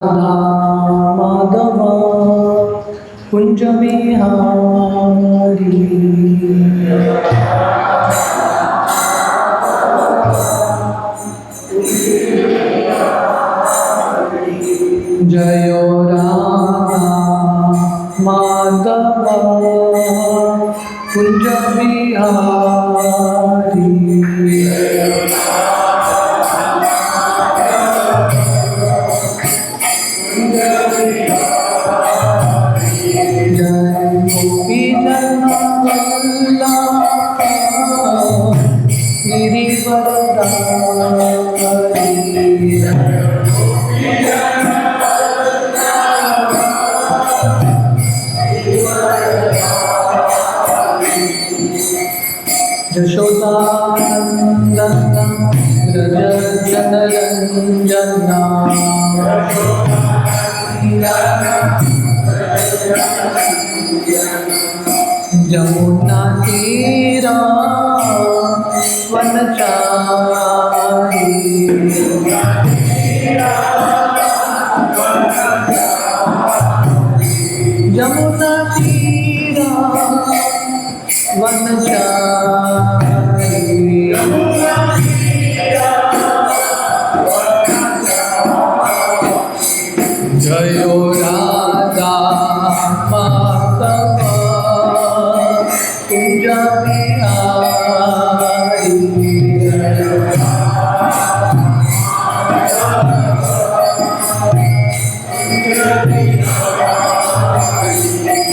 माधव कुंज बिहारी जय राधा माधव कुंज बिहारी यशोदानंदन व्रज जनरंजना यमुना तीरा वनचारी यमुना तीरा वनचारी जय राधा माधव कुंज बिहारी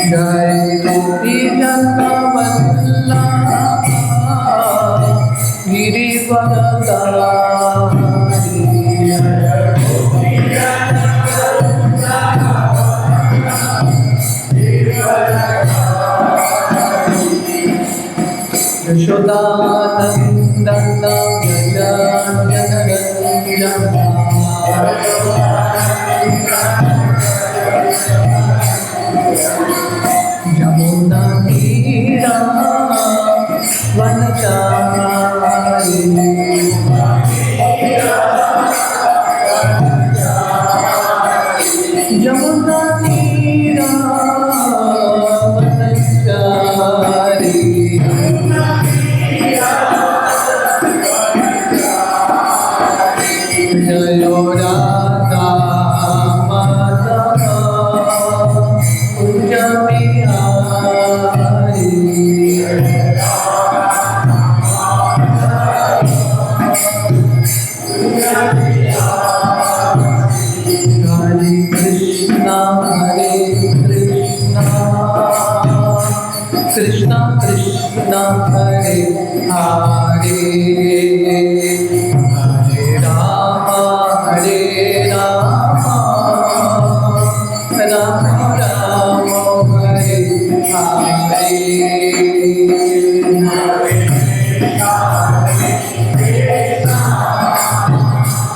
जय गोपी जनवल्लभ गिरिवरदारी यशोदानंदन व्रज जनरंजना यमुना तीरा वनचारी यमुना तीरा वनचारी जय राधा माधव कुंज बिहारी हरे कृष्णा कृष्णा कृष्णा हरे हरे हरे राम राम राम हरे हरे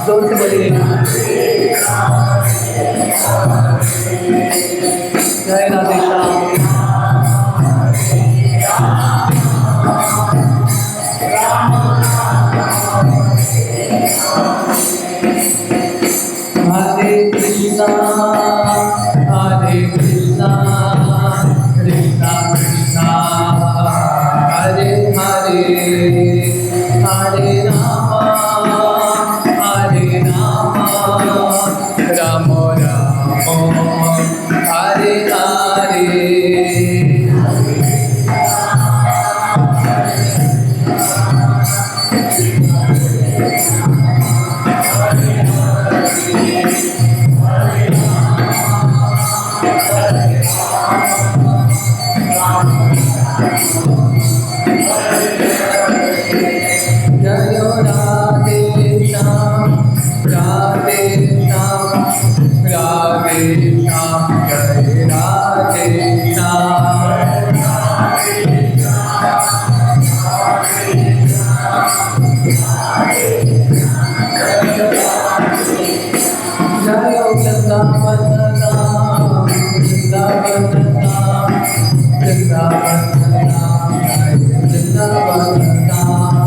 जोर से बोलिए जय राधे श्याम हरे कृष्णा कृष्णा कृष्णा हरे हरे हरे राम राम राम हरे हरे जय राधे श्याम राधे श्याम राधे श्याम जय राधे श्याम जय वृंदावन राम वृंदावन राम वृंदावन राम जय वृंदावन राम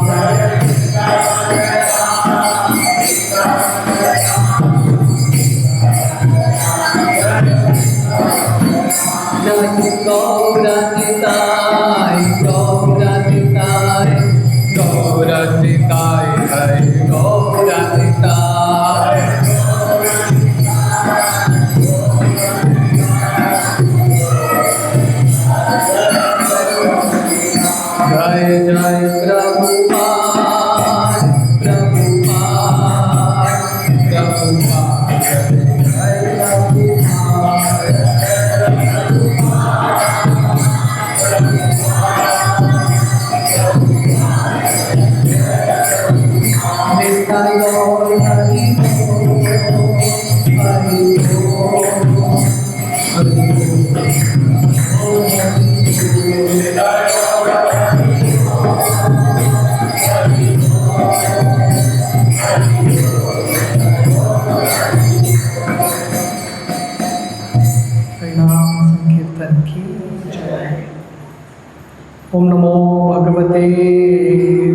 ओम नमो भगवते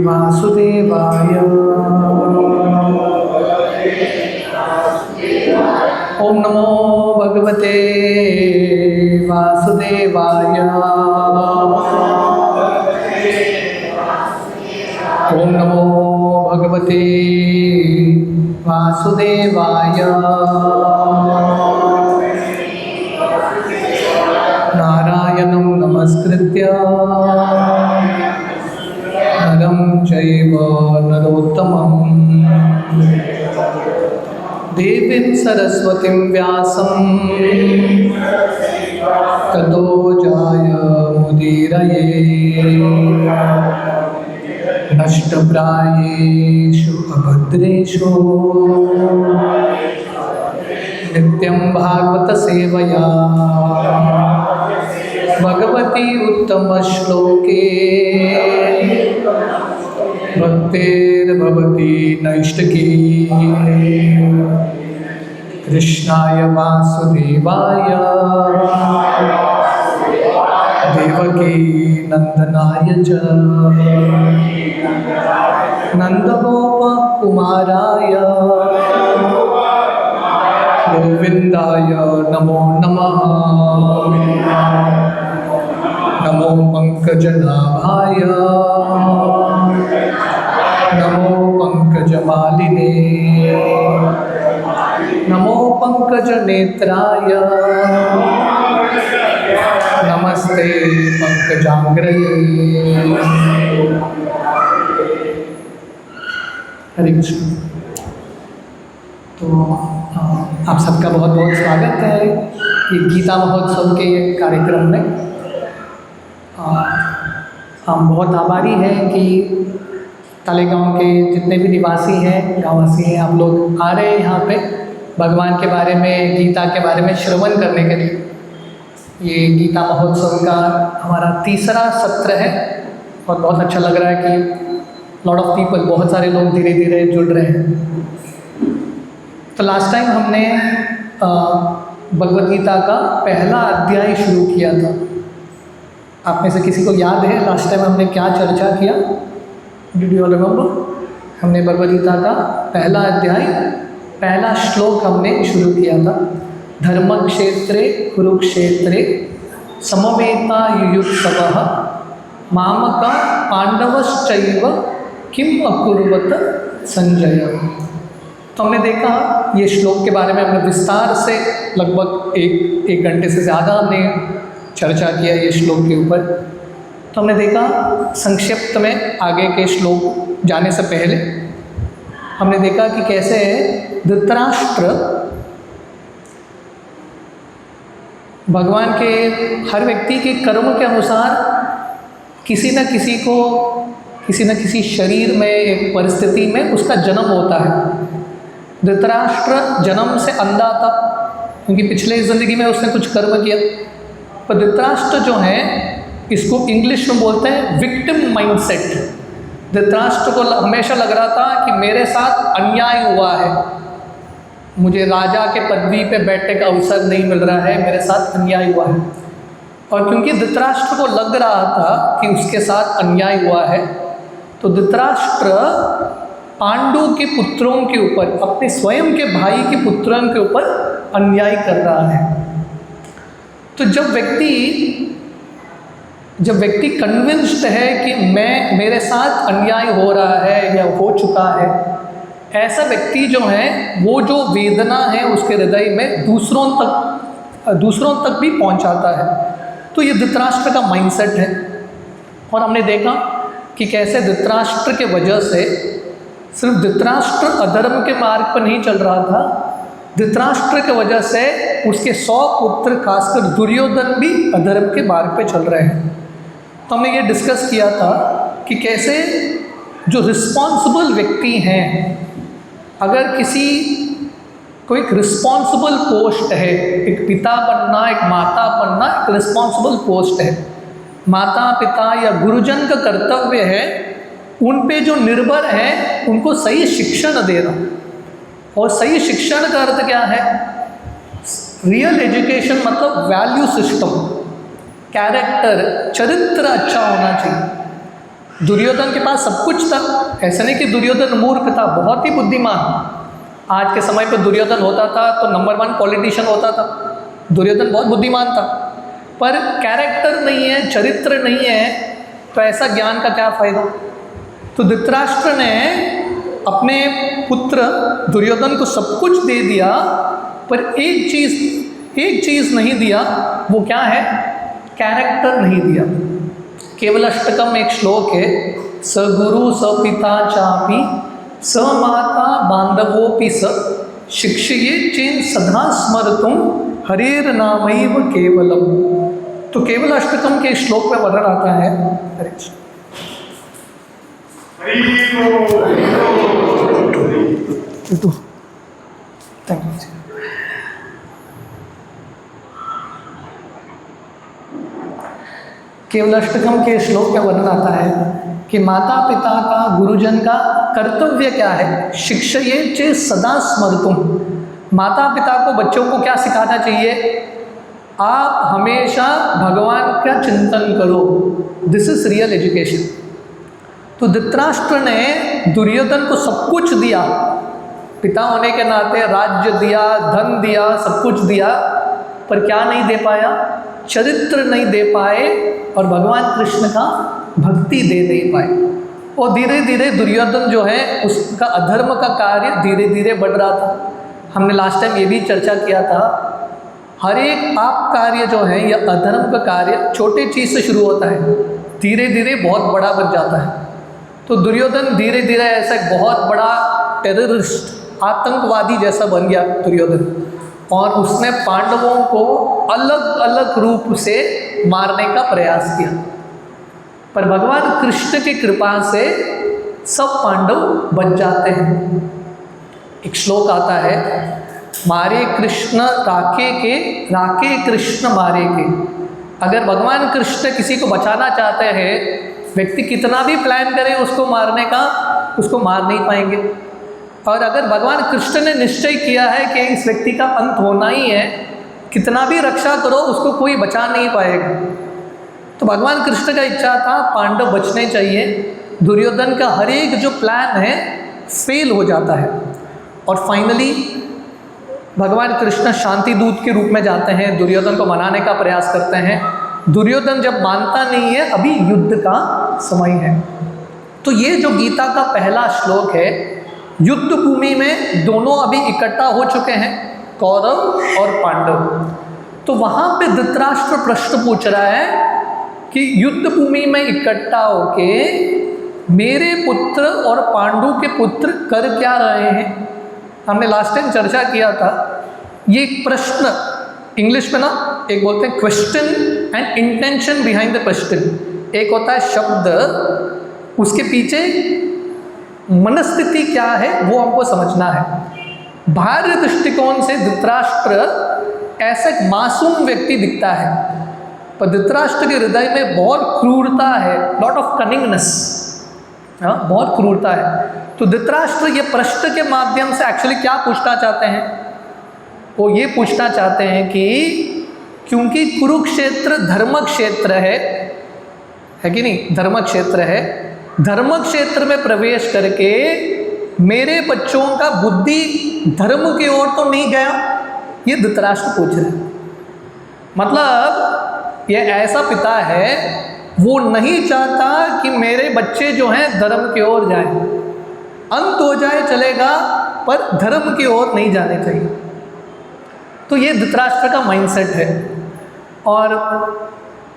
वासुदेवाय। ओम नमो भगवते वासुदेवाय। ओम नमो भगवते वासुदेवाय। नारायणं नमस्कृत्य नरं चैव नरोत्तमं देवीं सरस्वतीं व्यासं ततो जयमुदीरये। नष्टप्रायेषु अभद्रेषु नित्यं भागवत सेवया भगवती उत्तमश्लोके भक्तिर्भवति नैष्ठिकी। कृष्णाय वासुदेवाय देवकी नंदनाय च नंदगोपकुमाराय गोविंदाय नमो नमः। नमो पंकजनाभाय नमो पंकजमालिने नमो पंकजनेत्राय नमस्ते पंकजांग्रये। हरे कृष्ण। तो आप सबका बहुत बहुत स्वागत है ये गीता महोत्सव के कार्यक्रम में। हम बहुत आभारी हैं कि तालेगांव के जितने भी निवासी हैं, गाँववासी हैं, आप लोग आ रहे हैं यहाँ पे भगवान के बारे में, गीता के बारे में श्रवण करने के लिए। ये गीता महोत्सव का हमारा तीसरा सत्र है और बहुत अच्छा लग रहा है कि लॉट ऑफ पीपल, बहुत सारे लोग धीरे धीरे जुड़ रहे हैं। तो लास्ट टाइम हमने भगवद गीता का पहला अध्याय शुरू किया था। आप में से किसी को याद है लास्ट टाइम हमने क्या चर्चा किया? Did you remember? हमने भगवद गीता का पहला अध्याय, पहला श्लोक हमने शुरू किया था। धर्मक्षेत्रे कुरुक्षेत्रे समवेता युयुत्सवः मामका पांडवश्चैव किम अकुर्वत संजय। तो हमने देखा ये श्लोक के बारे में हमने विस्तार से लगभग एक घंटे से ज़्यादा हमने चर्चा किया ये श्लोक के ऊपर। तो हमने देखा संक्षिप्त में आगे के श्लोक जाने से पहले हमने देखा कि कैसे धृतराष्ट्र भगवान के हर व्यक्ति के कर्म के अनुसार किसी न किसी शरीर में, एक परिस्थिति में उसका जन्म होता है। धृतराष्ट्र जन्म से अंधा था क्योंकि पिछले ज़िंदगी में उसने कुछ कर्म किया। पर धृतराष्ट्र जो है, इसको इंग्लिश में बोलते हैं विक्टिम माइंडसेट। धृतराष्ट्र को हमेशा लग रहा था कि मेरे साथ अन्याय हुआ है, मुझे राजा के पदवी पे बैठने का अवसर नहीं मिल रहा है, मेरे साथ अन्याय हुआ है। और क्योंकि धृतराष्ट्र को लग रहा था कि उसके साथ अन्याय हुआ है, तो धृतराष्ट्र पांडु के पुत्रों के ऊपर, अपने स्वयं के भाई के पुत्रों के ऊपर अन्याय कर रहा है। तो जब व्यक्ति कन्विंस्ड है कि मेरे साथ अन्याय हो रहा है या हो चुका है, ऐसा व्यक्ति जो है वो जो वेदना है उसके हृदय में दूसरों तक भी पहुंचाता है। तो ये धृतराष्ट्र का माइंडसेट है। और हमने देखा कि कैसे धृतराष्ट्र के वजह से सिर्फ धृतराष्ट्र अधर्म के मार्ग पर नहीं चल रहा था, धृतराष्ट्र के वजह से उसके 100 पुत्र खासकर दुर्योधन भी अधर्म के मार्ग पे चल रहे हैं। तो हमने ये डिस्कस किया था कि कैसे जो रिस्पॉन्सिबल व्यक्ति हैं, अगर कोई एक रिस्पॉन्सिबल पोस्ट है, एक पिता बनना, एक माता बनना एक रिस्पॉन्सिबल पोस्ट है। माता पिता या गुरुजन का कर्तव्य है उन पे जो निर्भर है उनको सही शिक्षण देना। और सही शिक्षण का अर्थ क्या है? रियल एजुकेशन मतलब वैल्यू सिस्टम। कैरेक्टर, चरित्र अच्छा होना चाहिए। दुर्योधन के पास सब कुछ था, ऐसा नहीं कि दुर्योधन मूर्ख था, बहुत ही बुद्धिमान। आज के समय पे दुर्योधन होता था तो नंबर 1 पॉलिटिशियन होता था। दुर्योधन बहुत बुद्धिमान था, पर कैरेक्टर नहीं है, चरित्र नहीं है, तो ऐसा ज्ञान का क्या फायदा। तो धृतराष्ट्र ने अपने पुत्र दुर्योधन को सब कुछ दे दिया, पर एक चीज़ नहीं दिया। वो क्या है? कैरेक्टर नहीं दिया। केवल अष्टकम एक श्लोक है, स गुरु स पिता चापि स माता बांधवोपि स शिक्षये चेन सदा स्मर्तुम हरेर नामैव केवलम। तो केवल अष्टकम के श्लोक में वर्णन आता है। हरे कृष्ण। Thank you. केवल अष्टकम के श्लोक में वर्णन आता है कि माता पिता का, गुरुजन का कर्तव्य क्या है? शिक्षये चे सदा स्मर्तुम। माता पिता को, बच्चों को क्या सिखाना चाहिए? आप हमेशा भगवान का चिंतन करो। This is real education. तो धृतराष्ट्र ने दुर्योधन को सब कुछ दिया, पिता होने के नाते राज्य दिया, धन दिया, सब कुछ दिया, पर क्या नहीं दे पाया? चरित्र नहीं दे पाए और भगवान कृष्ण का भक्ति दे नहीं पाए। और धीरे धीरे दुर्योधन जो है उसका अधर्म का कार्य धीरे धीरे बढ़ रहा था। हमने लास्ट टाइम ये भी चर्चा किया था, हर एक पाप कार्य जो है या अधर्म का कार्य छोटे चीज़ से शुरू होता है, धीरे धीरे बहुत बड़ा बन जाता है। तो दुर्योधन धीरे धीरे ऐसा एक बहुत बड़ा टेररिस्ट, आतंकवादी जैसा बन गया दुर्योधन, और उसने पांडवों को अलग अलग रूप से मारने का प्रयास किया। पर भगवान कृष्ण की कृपा से सब पांडव बच जाते हैं। एक श्लोक आता है, मारे कृष्ण राके के, राके कृष्ण मारे के। अगर भगवान कृष्ण किसी को बचाना चाहते हैं, व्यक्ति कितना भी प्लान करे उसको मारने का, उसको मार नहीं पाएंगे। और अगर भगवान कृष्ण ने निश्चय किया है कि इस व्यक्ति का अंत होना ही है, कितना भी रक्षा करो उसको कोई बचा नहीं पाएगा। तो भगवान कृष्ण का इच्छा था पांडव बचने चाहिए। दुर्योधन का हर एक जो प्लान है फेल हो जाता है, और फाइनली भगवान कृष्ण शांति दूत के रूप में जाते हैं, दुर्योधन को मनाने का प्रयास करते हैं। दुर्योधन जब मानता नहीं है, अभी युद्ध का समय है। तो ये जो गीता का पहला श्लोक है, युद्ध भूमि में दोनों अभी इकट्ठा हो चुके हैं, कौरव और पांडव। तो वहाँ पे धृतराष्ट्र प्रश्न पूछ रहा है कि युद्ध भूमि में इकट्ठा होके मेरे पुत्र और पांडु के पुत्र कर क्या रहे हैं? हमने लास्ट टाइम चर्चा किया था, ये एक प्रश्न, इंग्लिश में ना एक बोलते हैं question and intention behind the question. एक होता है शब्द, उसके पीछे मनस्थिति क्या है वो हमको समझना है। बाह्य दृष्टिकोण से धृतराष्ट्र ऐसा एक मासूम व्यक्ति दिखता है, पर धृतराष्ट्र के हृदय में बहुत क्रूरता है, लॉट ऑफ कनिंगनेस, बहुत क्रूरता है। तो धृतराष्ट्र ये प्रश्न के माध्यम से एक्चुअली क्या पूछना चाहते हैं? वो ये पूछना चाहते हैं कि क्योंकि कुरुक्षेत्र धर्म क्षेत्र है कि नहीं? धर्म क्षेत्र है। धर्म क्षेत्र में प्रवेश करके मेरे बच्चों का बुद्धि धर्म की ओर तो नहीं गया, ये धृतराष्ट्र पूछ रहे हैं। मतलब ये ऐसा पिता है, वो नहीं चाहता कि मेरे बच्चे जो हैं धर्म की ओर जाएं। अंत हो जाए चलेगा, पर धर्म की ओर नहीं जाने चाहिए। तो ये धृतराष्ट्र का माइंडसेट है। और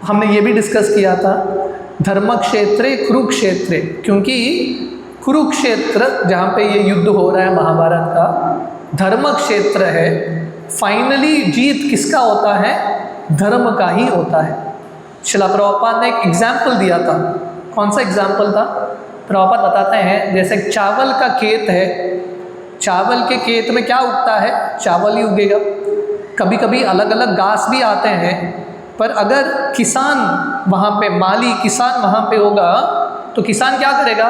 हमने ये भी डिस्कस किया था, धर्म क्षेत्रे कुरुक्षेत्रे, क्योंकि कुरुक्षेत्र जहाँ पे ये युद्ध हो रहा है महाभारत का, धर्म क्षेत्र है। फाइनली जीत किसका होता है? धर्म का ही होता है। श्रील प्रभुपाद ने एक एग्जाम्पल दिया था। कौन सा एग्जाम्पल था? प्रभुपाद बताते हैं, जैसे चावल का खेत है, चावल के खेत में क्या उगता है? चावल ही उगेगा। कभी कभी अलग अलग घास भी आते हैं, पर अगर किसान वहाँ पे, माली किसान वहाँ पे होगा, तो किसान क्या करेगा?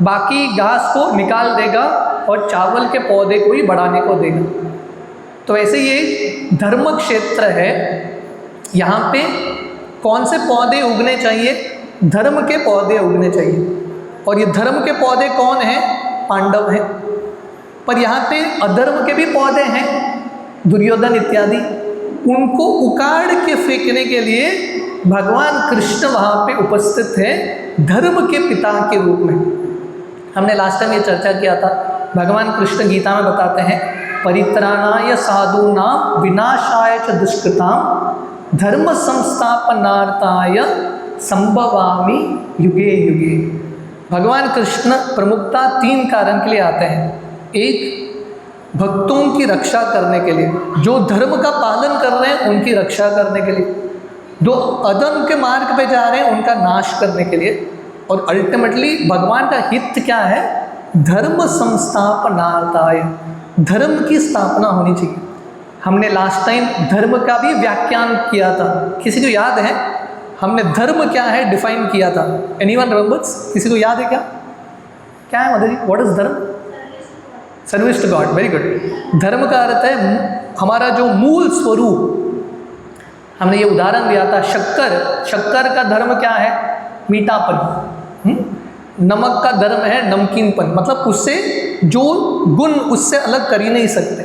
बाकी घास को निकाल देगा और चावल के पौधे को ही बढ़ाने को देगा। तो ऐसे ये धर्म क्षेत्र है, यहाँ पे कौन से पौधे उगने चाहिए? धर्म के पौधे उगने चाहिए। और ये धर्म के पौधे कौन हैं? पांडव हैं। पर यहाँ पे अधर्म के भी पौधे हैं, दुर्योधन इत्यादि। उनको उखाड़ के फेंकने के लिए भगवान कृष्ण वहाँ पे उपस्थित है धर्म के पिता के रूप में। हमने लास्ट टाइम ये चर्चा किया था, भगवान कृष्ण गीता में बताते हैं, परित्राणाय साधूनां विनाशाय च दुष्कृतां धर्म संस्थापनार्थाय संभवामि युगे युगे। भगवान कृष्ण प्रमुखता 3 कारण के लिए आते हैं। एक, भक्तों की रक्षा करने के लिए, जो धर्म का पालन कर रहे हैं उनकी रक्षा करने के लिए, जो अधर्म के मार्ग पे जा रहे हैं उनका नाश करने के लिए, और अल्टीमेटली भगवान का हित क्या है? धर्म संस्थापनार्थाय, धर्म की स्थापना होनी चाहिए। हमने लास्ट टाइम धर्म का भी व्याख्यान किया था, किसी को याद है? हमने धर्म क्या है डिफाइन किया था। Anyone remembers? किसी को याद है क्या? क्या है mother ji, what is dharma? Service to God, very good. धर्म का अर्थ है हमारा जो मूल स्वरूप। हमने ये उदाहरण दिया था, शक्कर का धर्म क्या है? मीठापन। नमक का धर्म है नमकीनपन, मतलब उससे जो गुण उससे अलग कर ही नहीं सकते।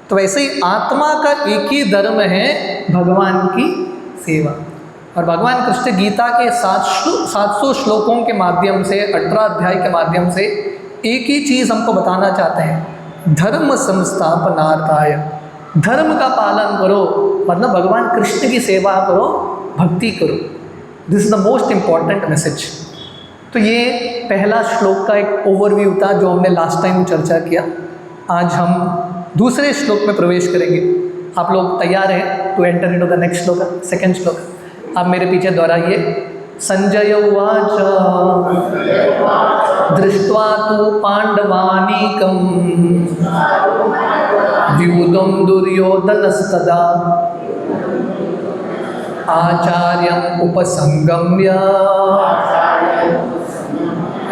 तो वैसे ही आत्मा का एक ही धर्म है, भगवान की सेवा। और भगवान कृष्ण गीता के 700 श्लोकों के माध्यम से, 18 अध्याय के माध्यम से एक ही चीज़ हमको बताना चाहते हैं, धर्म संस्थापनार्थाय। धर्म का पालन करो, मतलब भगवान कृष्ण की सेवा करो, भक्ति करो। This is the most important message. तो ये पहला श्लोक का एक ओवरव्यू था जो हमने लास्ट टाइम चर्चा किया। आज हम दूसरे श्लोक में प्रवेश करेंगे। आप लोग तैयार हैं to enter into the next shloka? Second श्लोक आप मेरे पीछे दोहराइए। संजय उवाच दृष्ट्वा तु पांडवानीकं द्यूतं दुर्योधनस्तदा आचार्यम् उपसंगम्य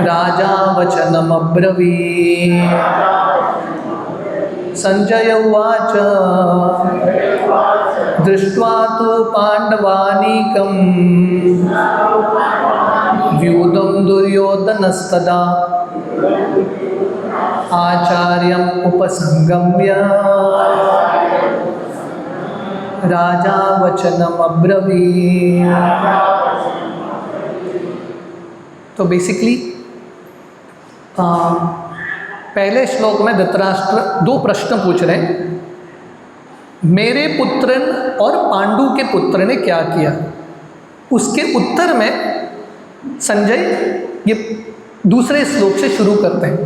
राजा वचनमब्रवीत्। संजय उवाच दृष्ट्वा तु पांडवानीकं द्यूतं दुर्योधनस्तदा आचार्यम् उपसंगम्य राजा वचनमब्रवीत्। तो बेसिकली पहले श्लोक में धृतराष्ट्र 2 प्रश्न पूछ रहे हैं, मेरे पुत्र और पांडु के पुत्र ने क्या किया। उसके उत्तर में संजय ये दूसरे श्लोक से शुरू करते हैं।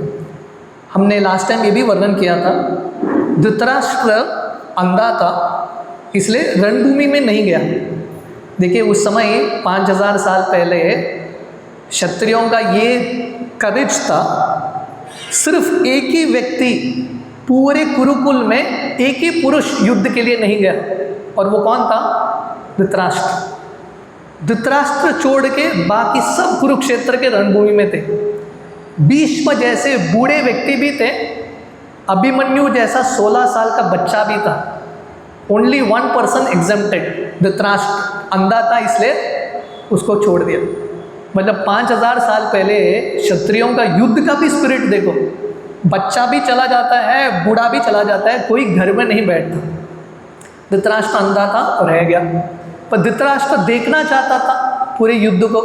हमने लास्ट टाइम ये भी वर्णन किया था, धृतराष्ट्र अंधा था, इसलिए रणभूमि में नहीं गया। देखिए उस समय 5000 साल पहले क्षत्रियों का ये करेज था, सिर्फ एक ही व्यक्ति पूरे कुरुकुल में, एक ही पुरुष युद्ध के लिए नहीं गया, और वो कौन था? धृतराष्ट्र। धृतराष्ट्र छोड़ के बाकी सब कुरुक्षेत्र के रणभूमि में थे। भीष्म जैसे बूढ़े व्यक्ति भी थे, अभिमन्यु जैसा 16 साल का बच्चा भी था। ओनली 1 पर्सन एग्जम्प्टेड, धृतराष्ट्र अंधा था इसलिए उसको छोड़ दिया। मतलब 5000 साल पहले क्षत्रियों का युद्ध का भी स्पिरिट देखो, बच्चा भी चला जाता है, बूढ़ा भी चला जाता है, कोई घर में नहीं बैठता। धृतराष्ट्र अंधा था और रह गया, पर धृतराष्ट्र देखना चाहता था पूरे युद्ध को।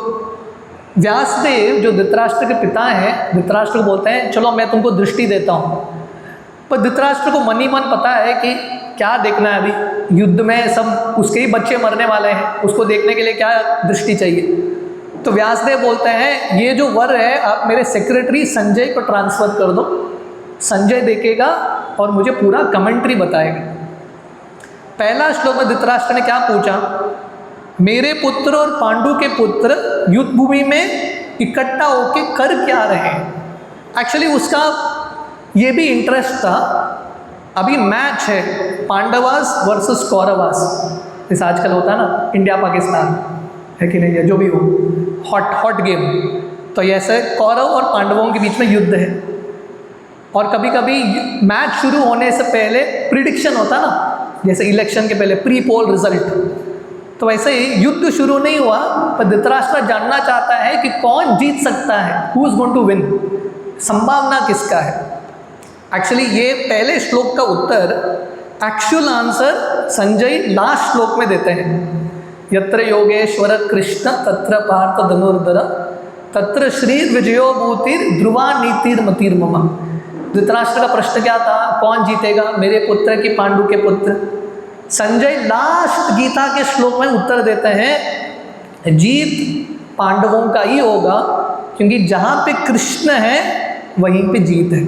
व्यासदेव जो धृतराष्ट्र के पिता हैं, धृतराष्ट्र को बोलते हैं चलो मैं तुमको दृष्टि देता हूँ। पर धृतराष्ट्र को मन ही मन पता है कि क्या देखना है, अभी युद्ध में सब उसके ही बच्चे मरने वाले हैं, उसको देखने के लिए क्या दृष्टि चाहिए। तो व्यासदेव बोलते हैं ये जो वर है आप मेरे सेक्रेटरी संजय को ट्रांसफ़र कर दो, संजय देखेगा और मुझे पूरा कमेंट्री बताएगा। पहला श्लोक में धृतराष्ट्र ने क्या पूछा, मेरे पुत्र और पांडु के पुत्र युद्ध भूमि में इकट्ठा होके कर क्या रहे हैं। एक्चुअली उसका ये भी इंटरेस्ट था, अभी मैच है पांडवास वर्सेस कौरवास, जैसे आजकल होता है ना इंडिया पाकिस्तान है कि नहीं है, जो भी हो हॉट गेम। तो ऐसे कौरव और पांडवों के बीच में युद्ध है, और कभी कभी मैच शुरू होने से पहले प्रिडिक्शन होता ना, जैसे इलेक्शन के पहले प्री पोल रिजल्ट, तो वैसे ही युद्ध शुरू नहीं हुआ, पर धृतराष्ट्र जानना चाहता है कि कौन जीत सकता है, who is going to win, संभावना किसका है। एक्चुअली ये पहले श्लोक का उत्तर, एक्चुअल आंसर संजय लास्ट श्लोक में देते हैं। यत्र योगेश्वर कृष्ण तत्र पार्थ धनुर्धर तत्र श्री विजयो भूतिर ध्रुवा नीतिर्मतिर्मम। धृतराष्ट्र का प्रश्न क्या था, कौन जीतेगा, मेरे पुत्र की पांडु के पुत्र। संजय लास्ट गीता के श्लोक में उत्तर देते हैं, जीत पांडवों का ही होगा, क्योंकि जहाँ पे कृष्ण है वहीं पे जीत है।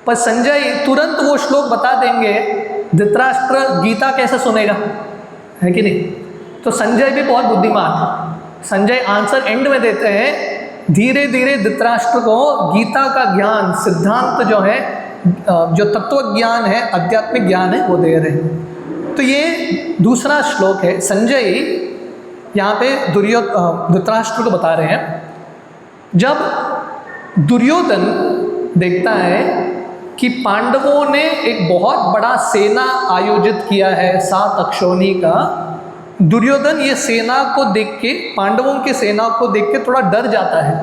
पर संजय तुरंत वो श्लोक बता देंगे, धृतराष्ट्र गीता कैसे सुनेगा, है कि नहीं। तो संजय भी बहुत बुद्धिमान है। संजय आंसर एंड में देते हैं, धीरे धीरे धृतराष्ट्र को गीता का ज्ञान, सिद्धांत जो है, जो तत्व ज्ञान है, आध्यात्मिक ज्ञान है, वो दे रहे हैं। तो ये दूसरा श्लोक है। संजय यहाँ पे धृतराष्ट्र को बता रहे हैं, जब दुर्योधन देखता है कि पांडवों ने एक बहुत बड़ा सेना आयोजित किया है 7 अक्षौणी का, दुर्योधन ये सेना को देख के, पांडवों की सेना को देख के थोड़ा डर जाता है,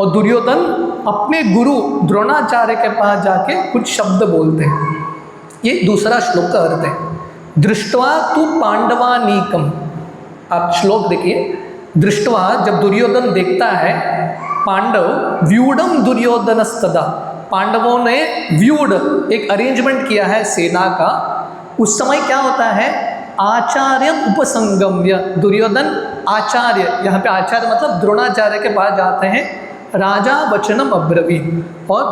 और दुर्योधन अपने गुरु द्रोणाचार्य के पास जाके कुछ शब्द बोलते हैं। ये दूसरा श्लोक का अर्थ है, दृष्ट्वा तु पांडवानीकम। आप श्लोक देखिए, दृष्ट्वा जब दुर्योधन देखता है, पांडव व्यूढ़म दुर्योधनस्तदा, पांडवों ने व्यूड एक अरेंजमेंट किया है सेना का। उस समय क्या होता है, आचार्य उपसंगम्य, दुर्योधन आचार्य, यहाँ पे आचार्य मतलब द्रोणाचार्य के पास जाते हैं, राजा वचनम अब्रवीत, और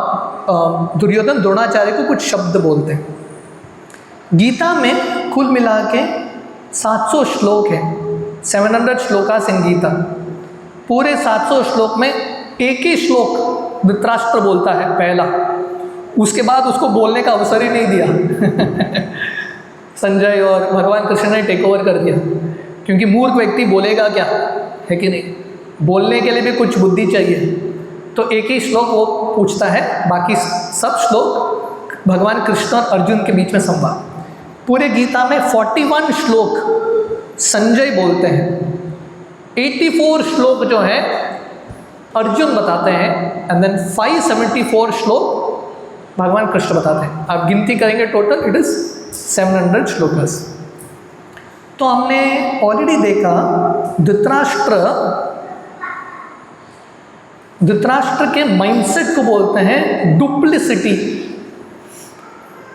दुर्योधन द्रोणाचार्य को कुछ शब्द बोलते हैं। गीता में कुल मिला के 700 श्लोक है, 700 श्लोकास इन गीता। पूरे 700 श्लोक में एक ही श्लोक धृतराष्ट्र बोलता है पहला, उसके बाद उसको बोलने का अवसर ही नहीं दिया संजय और भगवान कृष्ण ने टेक ओवर कर दिया, क्योंकि मूर्ख व्यक्ति बोलेगा क्या, है कि नहीं। बोलने के लिए भी कुछ बुद्धि चाहिए। तो एक ही श्लोक वो पूछता है, बाकी सब श्लोक भगवान कृष्ण और अर्जुन के बीच में संवाद। पूरे गीता में 41 श्लोक संजय बोलते हैं, 84 श्लोक जो है अर्जुन बताते हैं, एंड देन 574 श्लोक भगवान कृष्ण बताते हैं। आप गिनती करेंगे टोटल इट इज 700 श्लोकस। तो हमने ऑलरेडी देखा धृतराष्ट्र के माइंडसेट को बोलते हैं डुप्लिसिटी।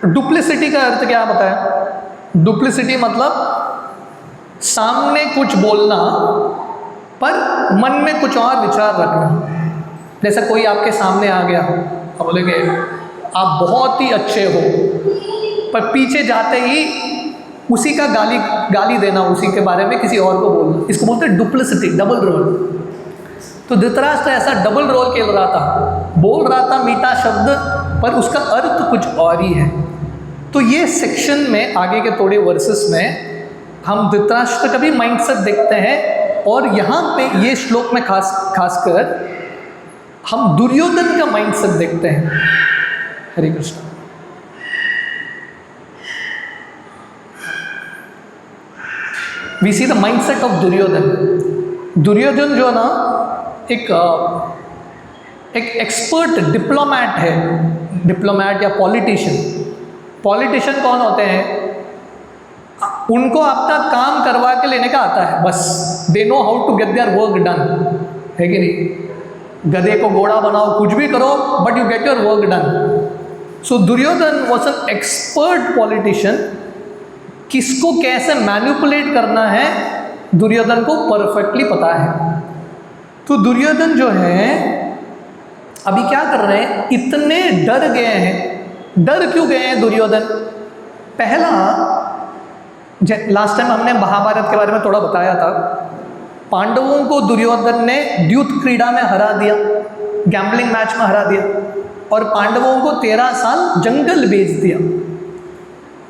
डुप्लिसिटी का अर्थ क्या बताया, डुप्लिसिटी मतलब सामने कुछ बोलना पर मन में कुछ और विचार रखना। जैसा कोई आपके सामने आ गया और बोलेंगे आप बहुत ही अच्छे हो, पर पीछे जाते ही उसी का गाली देना, उसी के बारे में किसी और को बोलना, इसको बोलते हैं डुप्लिसिटी, डबल रोल। तो धृतराष्ट्र ऐसा डबल रोल खेल रहा था, बोल रहा था मीठा शब्द पर उसका अर्थ कुछ और ही है। तो ये सेक्शन में आगे के थोड़े वर्सेस में हम धृतराष्ट्र का भी माइंडसेट देखते हैं, और यहाँ पे ये श्लोक में खासकर हम दुर्योधन का माइंडसेट देखते हैं। Hare Krishna. We see the mindset of Duryodhan. Duryodhan जो ना एक एक्सपर्ट डिप्लोमैट है, डिप्लोमैट या पॉलिटिशियन। पॉलिटिशियन कौन होते हैं, उनको अपना काम करवा के लेने का आता है, बस they know how to get their work done, है कि नहीं। गधे को घोड़ा बनाओ, कुछ भी करो, but you get your work done. So Duryodhana was an expert politician. किसको कैसे मैनिपुलेट करना है दुर्योधन को परफेक्टली पता है। तो दुर्योधन जो है अभी क्या कर रहे हैं, इतने डर गए हैं। डर क्यों गए हैं दुर्योधन? पहला, लास्ट टाइम हमने महाभारत के बारे में थोड़ा बताया था, पांडवों को दुर्योधन ने द्यूत क्रीड़ा में हरा दिया, गैम्बलिंग मैच में हरा दिया, और पांडवों को 13 साल जंगल भेज दिया।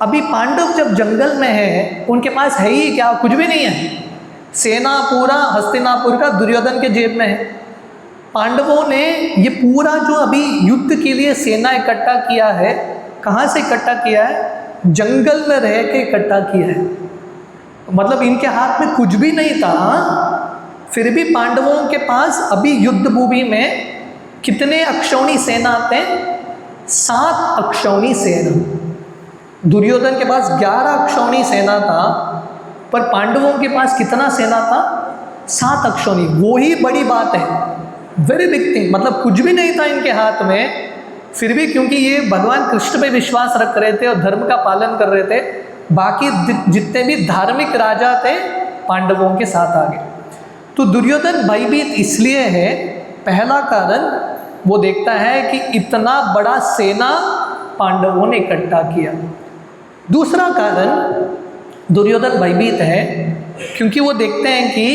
अभी पांडव जब जंगल में है, उनके पास है ही क्या, कुछ भी नहीं है। सेना पूरा हस्तिनापुर का दुर्योधन के जेब में है। पांडवों ने ये पूरा जो अभी युद्ध के लिए सेना इकट्ठा किया है, कहाँ से इकट्ठा किया है? जंगल में रह के इकट्ठा किया है। मतलब इनके हाथ में कुछ भी नहीं था, फिर भी पांडवों के पास अभी युद्ध भूमि में कितने अक्षौणी सेना थे? 7 अक्षौणी सेना। दुर्योधन के पास 11 अक्षौणी सेना था, पर पांडवों के पास कितना सेना था? 7 अक्षौणी। वो ही बड़ी बात है, वेरी बिग थिंग। मतलब कुछ भी नहीं था इनके हाथ में, फिर भी क्योंकि ये भगवान कृष्ण पे विश्वास रख रहे थे और धर्म का पालन कर रहे थे, बाकी जितने भी धार्मिक राजा थे पांडवों के साथ आ गए। तो दुर्योधन भयभीत इसलिए है, पहला कारण वो देखता है कि इतना बड़ा सेना पांडवों ने इकट्ठा किया। दूसरा कारण दुर्योधन भयभीत है क्योंकि वो देखते हैं कि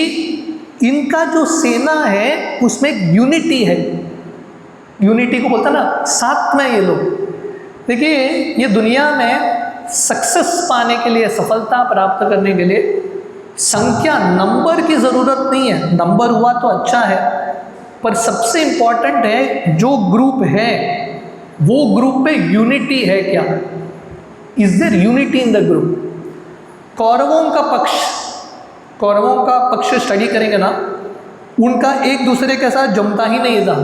इनका जो सेना है उसमें एक यूनिटी है। यूनिटी को बोलता ना, साथ में ये लोग। देखिए, ये दुनिया में सक्सेस पाने के लिए, सफलता प्राप्त करने के लिए संख्या, नंबर की ज़रूरत नहीं है। नंबर हुआ तो अच्छा है, पर सबसे इम्पॉर्टेंट है जो ग्रुप है वो ग्रुप में यूनिटी है क्या? Is there unity in the group? कौरवों का पक्ष स्टडी करेंगे ना, उनका एक दूसरे के साथ जमता ही नहीं था।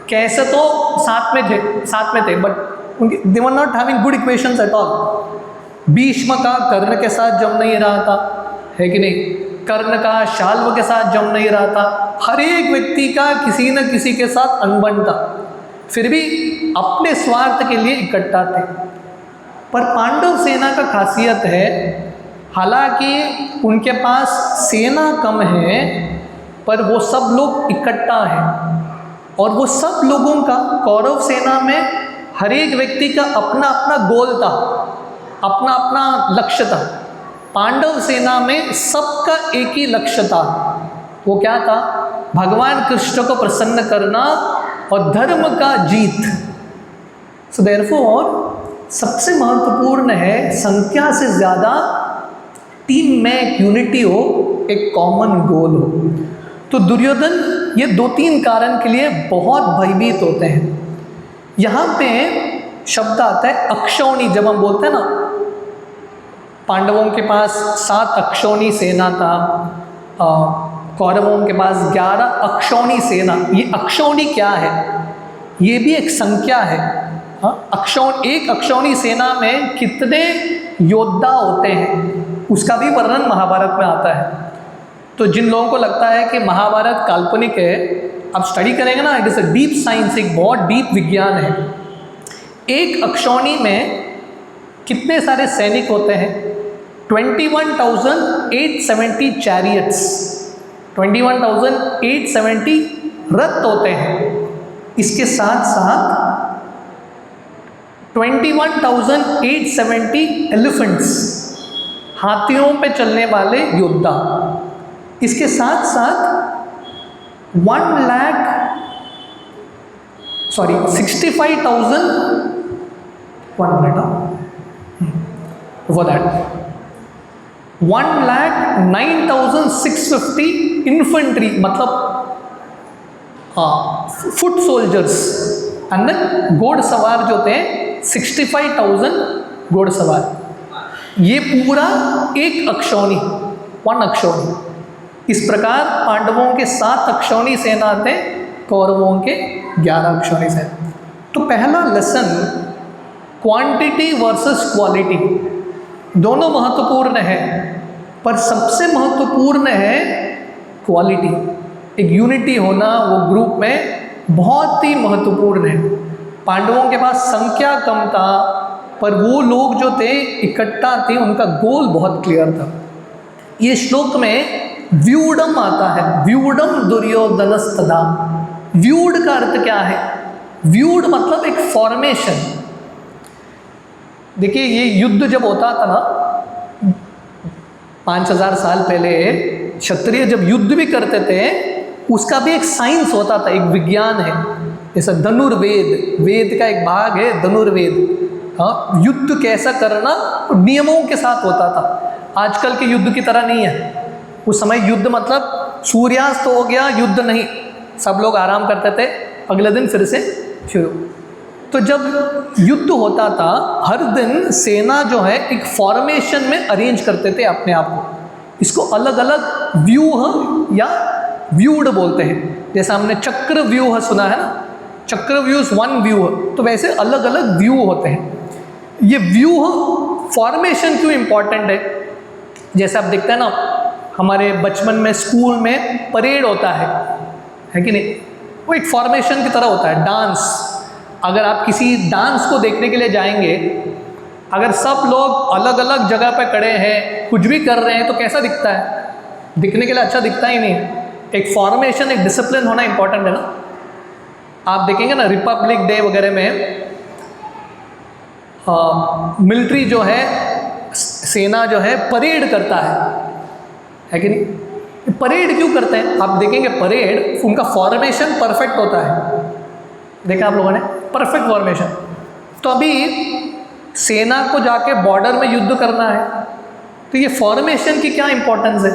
कैसे तो साथ में थे बट उनके they were not having good equations at all. Bhishma का कर्ण के साथ जम नहीं रहा था, है कि नहीं? कर्ण का शाल्व के साथ जम नहीं रहा था। हर एक व्यक्ति का किसी न किसी के साथ अनबन था, फिर भी अपने स्वार्थ के लिए इकट्ठा थे। पर पांडव सेना का खासियत है, हालांकि उनके पास सेना कम है पर वो सब लोग इकट्ठा हैं, और वो सब लोगों का, कौरव सेना में हर एक व्यक्ति का अपना अपना गोल था, अपना अपना लक्ष्य था। पांडव सेना में सबका एक ही लक्ष्य था। वो क्या था? भगवान कृष्ण को प्रसन्न करना और धर्म का जीत। सो देयरफॉर सबसे महत्वपूर्ण है संख्या से ज़्यादा टीम में एक यूनिटी हो, एक कॉमन गोल हो। तो दुर्योधन ये 2-3 कारण के लिए बहुत भयभीत होते हैं। यहाँ पे शब्द आता है अक्षौणी। जब हम बोलते हैं ना, पांडवों के पास 7 अक्षौणी सेना था, कौरवों के पास 11 अक्षौणी सेना। ये अक्षौणी क्या है? ये भी एक संख्या है। एक अक्षौणी सेना में कितने योद्धा होते हैं उसका भी वर्णन महाभारत में आता है। तो जिन लोगों को लगता है कि महाभारत काल्पनिक है, आप स्टडी करेंगे ना, it is a deep science, एक बहुत डीप विज्ञान है। एक अक्षौणी में कितने सारे सैनिक होते हैं? 21,870 चैरियट्स, 21,870 रथ होते हैं। इसके साथ साथ 21,870 एलिफेंट्स, हाथियों पे चलने वाले योद्धा। इसके साथ साथ 65,000 1,09,650 इन्फेंट्री, मतलब फुट सोल्जर्स, एंड देन घोड़सवार जो थे 65,000 घोड़सवार। ये पूरा एक अक्षौणी, 1 अक्षौणी। इस प्रकार पांडवों के 7 अक्षौणी सेना थे, कौरवों के 11 अक्षौणी सेना। तो पहला लेसन, क्वांटिटी वर्सेस क्वालिटी, दोनों महत्वपूर्ण है, पर सबसे महत्वपूर्ण है क्वालिटी। एक यूनिटी होना वो ग्रुप में बहुत ही महत्वपूर्ण है। पांडवों के पास संख्या कम था, पर वो लोग जो थे इकट्ठा थे, उनका गोल बहुत क्लियर था। ये श्लोक में व्यूढ़म आता है, व्यूढ़म दुर्योधनस्तदा। व्यूढ़ का अर्थ क्या है? व्यूढ़ मतलब एक फॉर्मेशन। देखिए, ये युद्ध जब होता था ना 5000 साल पहले, क्षत्रिय जब युद्ध भी करते थे, उसका भी एक साइंस होता था, एक विज्ञान है। जैसे धनुर्वेद, वेद का एक भाग है धनुर्वेद। हाँ, युद्ध कैसा करना नियमों के साथ होता था। आजकल के युद्ध की तरह नहीं है। उस समय युद्ध मतलब सूर्यास्त हो गया, युद्ध नहीं, सब लोग आराम करते थे, अगले दिन फिर से शुरू। तो जब युद्ध होता था, हर दिन सेना जो है एक फॉर्मेशन में अरेंज करते थे अपने आप को। इसको अलग अलग व्यूह या व्यूड बोलते हैं। जैसे हमने चक्र व्यूह सुना है ना, चक्र व्यूज वन व्यूह, तो वैसे अलग अलग व्यू होते हैं। ये व्यूह फॉर्मेशन क्यों इंपॉर्टेंट है? जैसे आप देखते हैं ना, हमारे बचपन में स्कूल में परेड होता है कि नहीं? वो एक फॉर्मेशन की तरह होता है। डांस, अगर आप किसी डांस को देखने के लिए जाएंगे, अगर सब लोग अलग अलग जगह पे खड़े हैं, कुछ भी कर रहे हैं, तो कैसा दिखता है? दिखने के लिए अच्छा दिखता ही नहीं। एक फॉर्मेशन, एक डिसिप्लिन होना इंपॉर्टेंट है ना। आप देखेंगे ना रिपब्लिक डे वगैरह में मिलिट्री जो है, सेना जो है परेड करता है कि नहीं? परेड क्यों करते हैं? आप देखेंगे परेड, उनका फॉर्मेशन परफेक्ट होता है। देखा आप लोगों ने? Perfect formation. तो अभी सेना को जाके बॉर्डर में युद्ध करना है, तो ये फॉर्मेशन की क्या इंपॉर्टेंस है?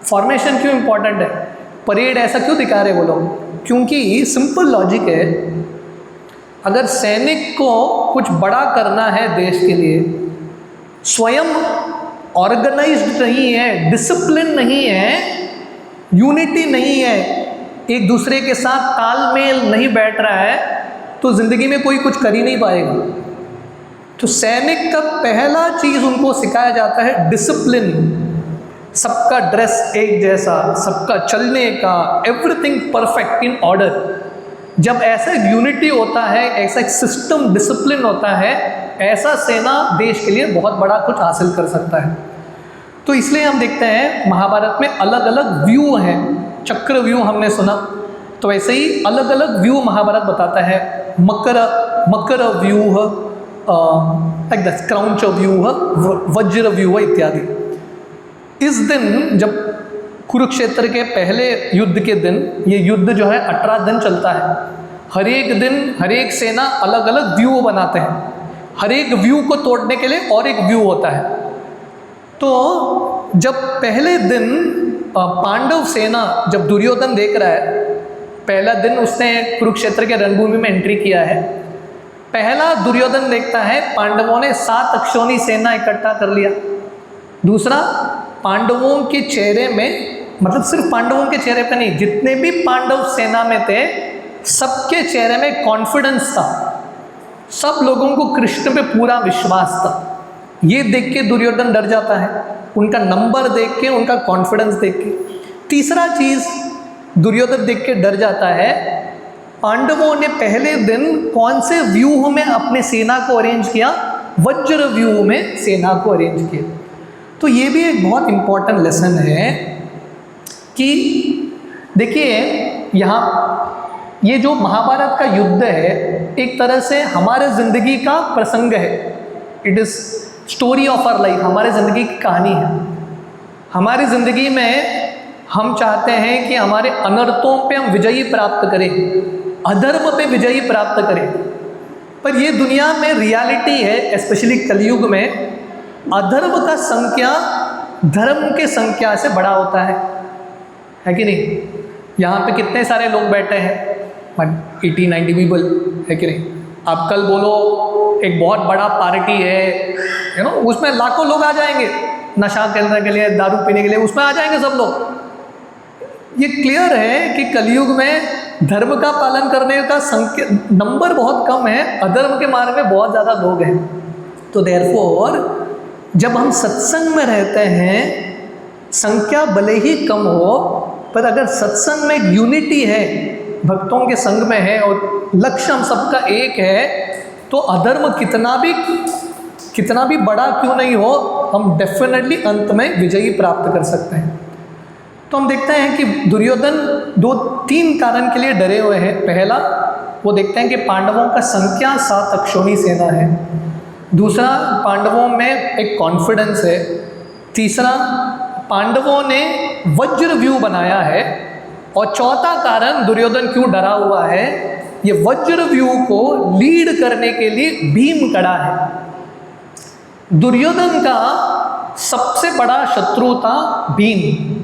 फॉर्मेशन क्यों इंपॉर्टेंट है? परेड ऐसा क्यों दिखा रहे वो लोग? क्योंकि सिंपल लॉजिक है, अगर सैनिक को कुछ बड़ा करना है देश के लिए, स्वयं ऑर्गेनाइज्ड नहीं है, डिसिप्लिन नहीं है, यूनिटी नहीं है, एक दूसरे के साथ तालमेल नहीं बैठ रहा है, तो जिंदगी में कोई कुछ कर ही नहीं पाएगा। तो सैनिक का पहला चीज उनको सिखाया जाता है डिसिप्लिन। सबका ड्रेस एक जैसा, सबका चलने का, एवरीथिंग परफेक्ट इन ऑर्डर। जब ऐसा यूनिटी होता है, ऐसा एक सिस्टम डिसिप्लिन होता है, ऐसा सेना देश के लिए बहुत बड़ा कुछ हासिल कर सकता है। तो इसलिए हम देखते हैं महाभारत में अलग अलग व्यू हैं। चक्र व्यू हमने सुना, तो ऐसे ही अलग अलग व्यू महाभारत बताता है। मकर व्यूह, लाइक दैट, क्रौंच व्यूह, वज्र व्यूह इत्यादि। इस दिन जब कुरुक्षेत्र के पहले युद्ध के दिन, ये युद्ध जो है 18 दिन चलता है। हर एक दिन हर एक सेना अलग अलग व्यू बनाते हैं। हर एक व्यू को तोड़ने के लिए और एक व्यू होता है। तो जब पहले दिन पांडव सेना, जब दुर्योधन देख रहा है, पहला दिन उसने कुरुक्षेत्र के रणभूमि में एंट्री किया है। पहला दुर्योधन देखता है पांडवों ने 7 अक्षौणी सेना इकट्ठा कर लिया। दूसरा, पांडवों के चेहरे में, मतलब सिर्फ पांडवों के चेहरे पे नहीं, जितने भी पांडव सेना में थे सबके चेहरे में कॉन्फिडेंस था। सब लोगों को कृष्ण पे पूरा विश्वास था। ये देख के दुर्योधन डर जाता है, उनका नंबर देख के, उनका कॉन्फिडेंस देख के। तीसरा चीज दुर्योधन देख के डर जाता है, पांडवों ने पहले दिन कौन से व्यूह में अपने सेना को अरेंज किया? वज्र व्यूह में सेना को अरेंज किया। तो ये भी एक बहुत इंपॉर्टेंट लेसन है कि देखिए, यहाँ ये जो महाभारत का युद्ध है, एक तरह से हमारे ज़िंदगी का प्रसंग है। It is story of our life, हमारे ज़िंदगी की कहानी है। हमारी ज़िंदगी में हम चाहते हैं कि हमारे अनर्थों पे हम विजयी प्राप्त करें, अधर्म पे विजयी प्राप्त करें। पर ये दुनिया में रियलिटी है, स्पेशली कलयुग में, अधर्म का संख्या धर्म के संख्या से बड़ा होता है कि नहीं? यहाँ पे कितने सारे लोग बैठे हैं, 80-90 पीपल, है कि नहीं? आप कल बोलो एक बहुत बड़ा पार्टी है, उसमें लाखों लोग आ जाएंगे नशा करने के लिए, दारू पीने के लिए, उसमें आ जाएंगे सब लोग। ये क्लियर है कि कलयुग में धर्म का पालन करने का नंबर बहुत कम है, अधर्म के मार्ग में बहुत ज़्यादा लोग हैं। तो देयरफॉर जब हम सत्संग में रहते हैं, संख्या भले ही कम हो, पर अगर सत्संग में एक यूनिटी है, भक्तों के संग में है और लक्ष्य हम सबका एक है, तो अधर्म कितना भी बड़ा क्यों नहीं हो, हम डेफिनेटली अंत में विजयी प्राप्त कर सकते हैं। तो हम देखते हैं कि दुर्योधन 2-3 कारण के लिए डरे हुए हैं। पहला, वो देखते हैं कि पांडवों का संख्या 7 अक्षौणी सेना है। दूसरा, पांडवों में एक कॉन्फिडेंस है। तीसरा, पांडवों ने वज्र व्यू बनाया है। और चौथा कारण दुर्योधन क्यों डरा हुआ है, ये वज्र व्यू को लीड करने के लिए भीम खड़ा है। दुर्योधन का सबसे बड़ा शत्रु था भीम।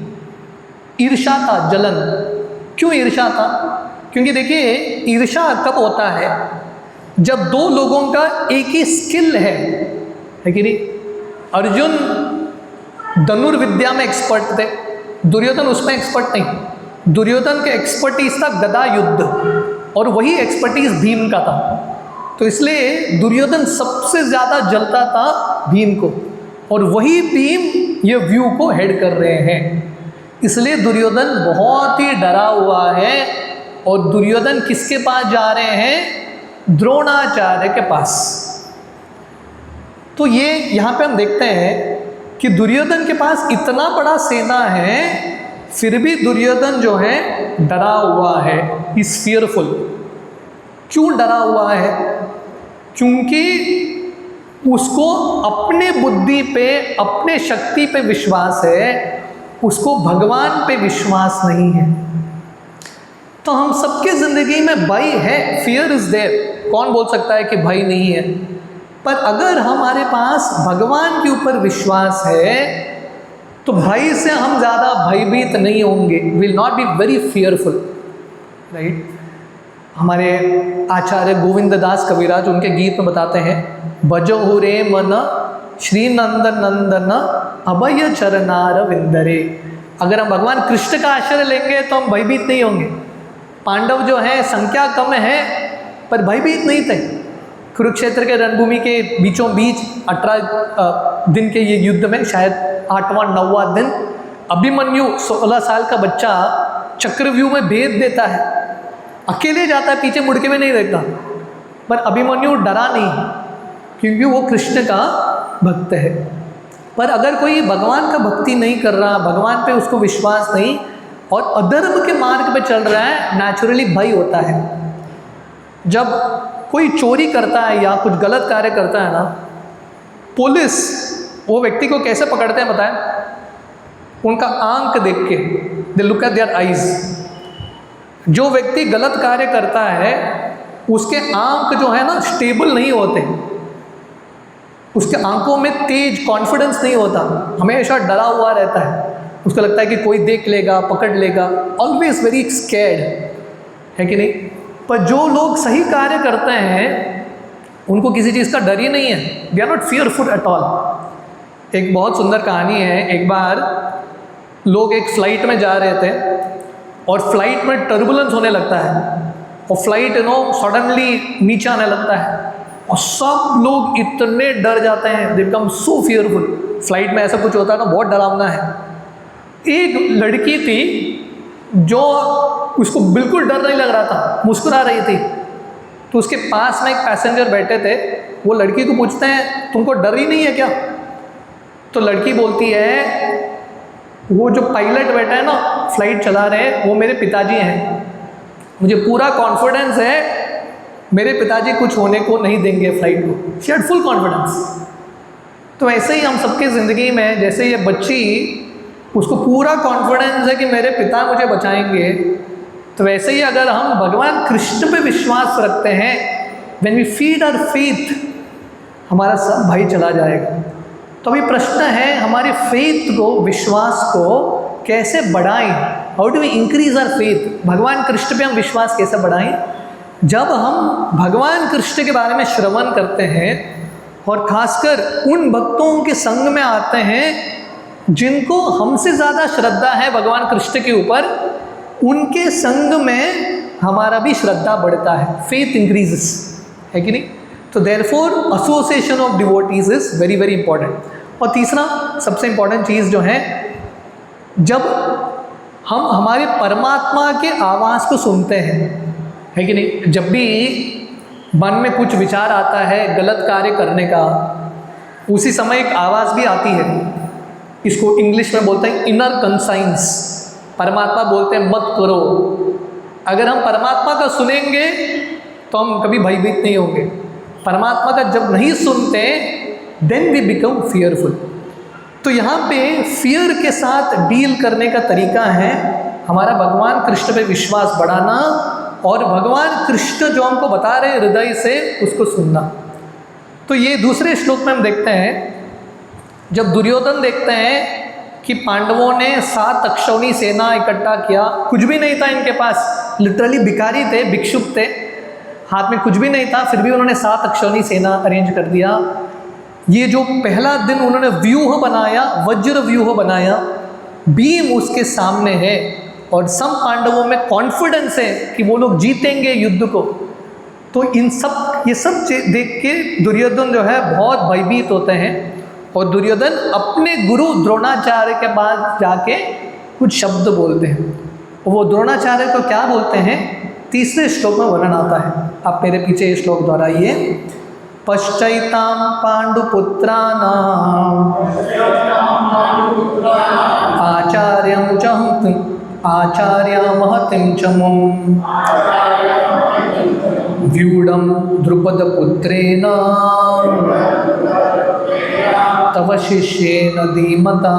ईर्ष्या था, जलन। क्यों ईर्ष्या था? क्योंकि देखिए, ईर्ष्या कब होता है? जब 2 लोगों का एक ही स्किल है कि नहीं? अर्जुन धनुर्विद्या में एक्सपर्ट थे, दुर्योधन उसमें एक्सपर्ट नहीं। दुर्योधन के एक्सपर्टीज था गदा युद्ध, और वही एक्सपर्टीज भीम का था। तो इसलिए दुर्योधन सबसे ज़्यादा जलता था भीम को, और वही भीम ये व्यू को हेड कर रहे हैं। इसलिए दुर्योधन बहुत ही डरा हुआ है, और दुर्योधन किसके पास जा रहे हैं? द्रोणाचार्य के पास। तो ये यहाँ पे हम देखते हैं कि दुर्योधन के पास इतना बड़ा सेना है, फिर भी दुर्योधन जो है डरा हुआ है, इज फियरफुल। क्यों डरा हुआ है? क्योंकि उसको अपने बुद्धि पे, अपने शक्ति पे विश्वास है, उसको भगवान पे विश्वास नहीं है। तो हम सबके ज़िंदगी में भय है, फियर इज देयर। कौन बोल सकता है कि भय नहीं है? पर अगर हमारे पास भगवान के ऊपर विश्वास है तो भय से हम ज़्यादा भयभीत नहीं होंगे, will not be very fearful, right. हमारे आचार्य गोविंद दास कविराज उनके गीत में बताते हैं, भजहु रे मन श्री नंद नंदन अभय चरनार विंदरे। अगर हम भगवान कृष्ण का आश्रय लेंगे तो हम भयभीत नहीं होंगे। पांडव जो है संख्या कम है पर भयभीत नहीं थे। कुरुक्षेत्र के रणभूमि के बीचों बीच 18 दिन के ये युद्ध में, शायद 8वां 9वां दिन, अभिमन्यु 16 साल का बच्चा चक्रव्यूह में भेद देता है, अकेले जाता है, पीछे मुड़ के भी नहीं देखता, पर अभिमन्यु डरा नहीं क्योंकि वो कृष्ण का भक्त है। पर अगर कोई भगवान का भक्ति नहीं कर रहा, भगवान पे उसको विश्वास नहीं और अधर्म के मार्ग पे चल रहा है, नेचुरली भय होता है। जब कोई चोरी करता है या कुछ गलत कार्य करता है ना, पुलिस वो व्यक्ति को कैसे पकड़ते हैं बताएं? उनका आंख देख के, they look at their eyes. जो व्यक्ति गलत कार्य करता है उसके आंख जो है ना स्टेबल नहीं होते, उसके आंखों में तेज कॉन्फिडेंस नहीं होता, हमेशा डरा हुआ रहता है। उसको लगता है कि कोई देख लेगा, पकड़ लेगा, ऑलवेज वेरी स्कैर्ड, है कि नहीं? पर जो लोग सही कार्य करते हैं उनको किसी चीज़ का डर ही नहीं है, they are not fearful at all. एक बहुत सुंदर कहानी है। एक बार लोग एक फ्लाइट में जा रहे थे और फ्लाइट में टर्बुलेंस होने लगता है और फ्लाइट सडनली नीचे आने लगता है और सब लोग इतने डर जाते हैं, they become so fearful. Flight में ऐसा कुछ होता है ना, बहुत डरावना है। एक लड़की थी जो उसको बिल्कुल डर नहीं लग रहा था, मुस्कुरा रही थी। तो उसके पास में एक पैसेंजर बैठे थे, वो लड़की को पूछते हैं तुमको डर ही नहीं है क्या? तो लड़की बोलती है वो जो पायलट बैठा है ना, फ्लाइट चला रहे हैं, वो मेरे पिताजी हैं, मुझे पूरा कॉन्फिडेंस है मेरे पिताजी कुछ होने को नहीं देंगे फ्लाइट को। She had full confidence. तो ऐसे ही हम सबकी ज़िंदगी में, जैसे ये बच्ची, उसको पूरा कॉन्फिडेंस है कि मेरे पिता मुझे बचाएंगे, तो वैसे ही अगर हम भगवान कृष्ण पे विश्वास रखते हैं, when we feed our faith, हमारा सब भय चला जाएगा। तो अभी प्रश्न है, हमारे फेथ को, विश्वास को कैसे बढ़ाएं? How do we increase our faith? भगवान कृष्ण पे हम विश्वास कैसे बढ़ाएं? जब हम भगवान कृष्ण के बारे में श्रवण करते हैं और खासकर उन भक्तों के संग में आते हैं जिनको हमसे ज़्यादा श्रद्धा है भगवान कृष्ण के ऊपर, उनके संग में हमारा भी श्रद्धा बढ़ता है, फेथ इंक्रीजेस, है कि नहीं? तो therefore association of devotees is very very important. और तीसरा सबसे इंपॉर्टेंट चीज़ जो है, जब हम हमारे परमात्मा के आवाज़ को सुनते हैं, है कि नहीं? जब भी मन में कुछ विचार आता है गलत कार्य करने का, उसी समय एक आवाज़ भी आती है, इसको इंग्लिश में बोलते हैं इनर कंसाइंस। परमात्मा बोलते हैं मत करो। अगर हम परमात्मा का सुनेंगे तो हम कभी भयभीत नहीं होंगे। परमात्मा का जब नहीं सुनते देन वी बिकम फियरफुल। तो यहाँ पे फियर के साथ डील करने का तरीका है हमारा भगवान कृष्ण पे विश्वास बढ़ाना और भगवान कृष्ण जो हमको बता रहे हृदय से उसको सुनना। तो ये दूसरे श्लोक में हम देखते हैं, जब दुर्योधन देखते हैं कि पांडवों ने 7 अक्षौणी सेना इकट्ठा किया, कुछ भी नहीं था इनके पास, लिटरली भिखारी थे, भिक्षुक थे, हाथ में कुछ भी नहीं था, फिर भी उन्होंने 7 अक्षौणी सेना अरेंज कर दिया। ये जो पहला दिन उन्होंने व्यूह बनाया, वज्र व्यूह बनाया, भीम उसके सामने है और सब पांडवों में कॉन्फिडेंस है कि वो लोग जीतेंगे युद्ध को। तो ये सब देख के दुर्योधन जो है बहुत भयभीत होते हैं और दुर्योधन अपने गुरु द्रोणाचार्य के पास जाके कुछ शब्द बोलते हैं। और वो द्रोणाचार्य को क्या बोलते हैं, तीसरे श्लोक में वर्णन आता है। आप मेरे पीछे ये श्लोक दोहराइए। पश्चैतां पांडुपुत्राणां आचार्यं आचार्य महतिं च मुं व्यूढं द्रुपदपुत्रेण तव शिष्येन धीमता।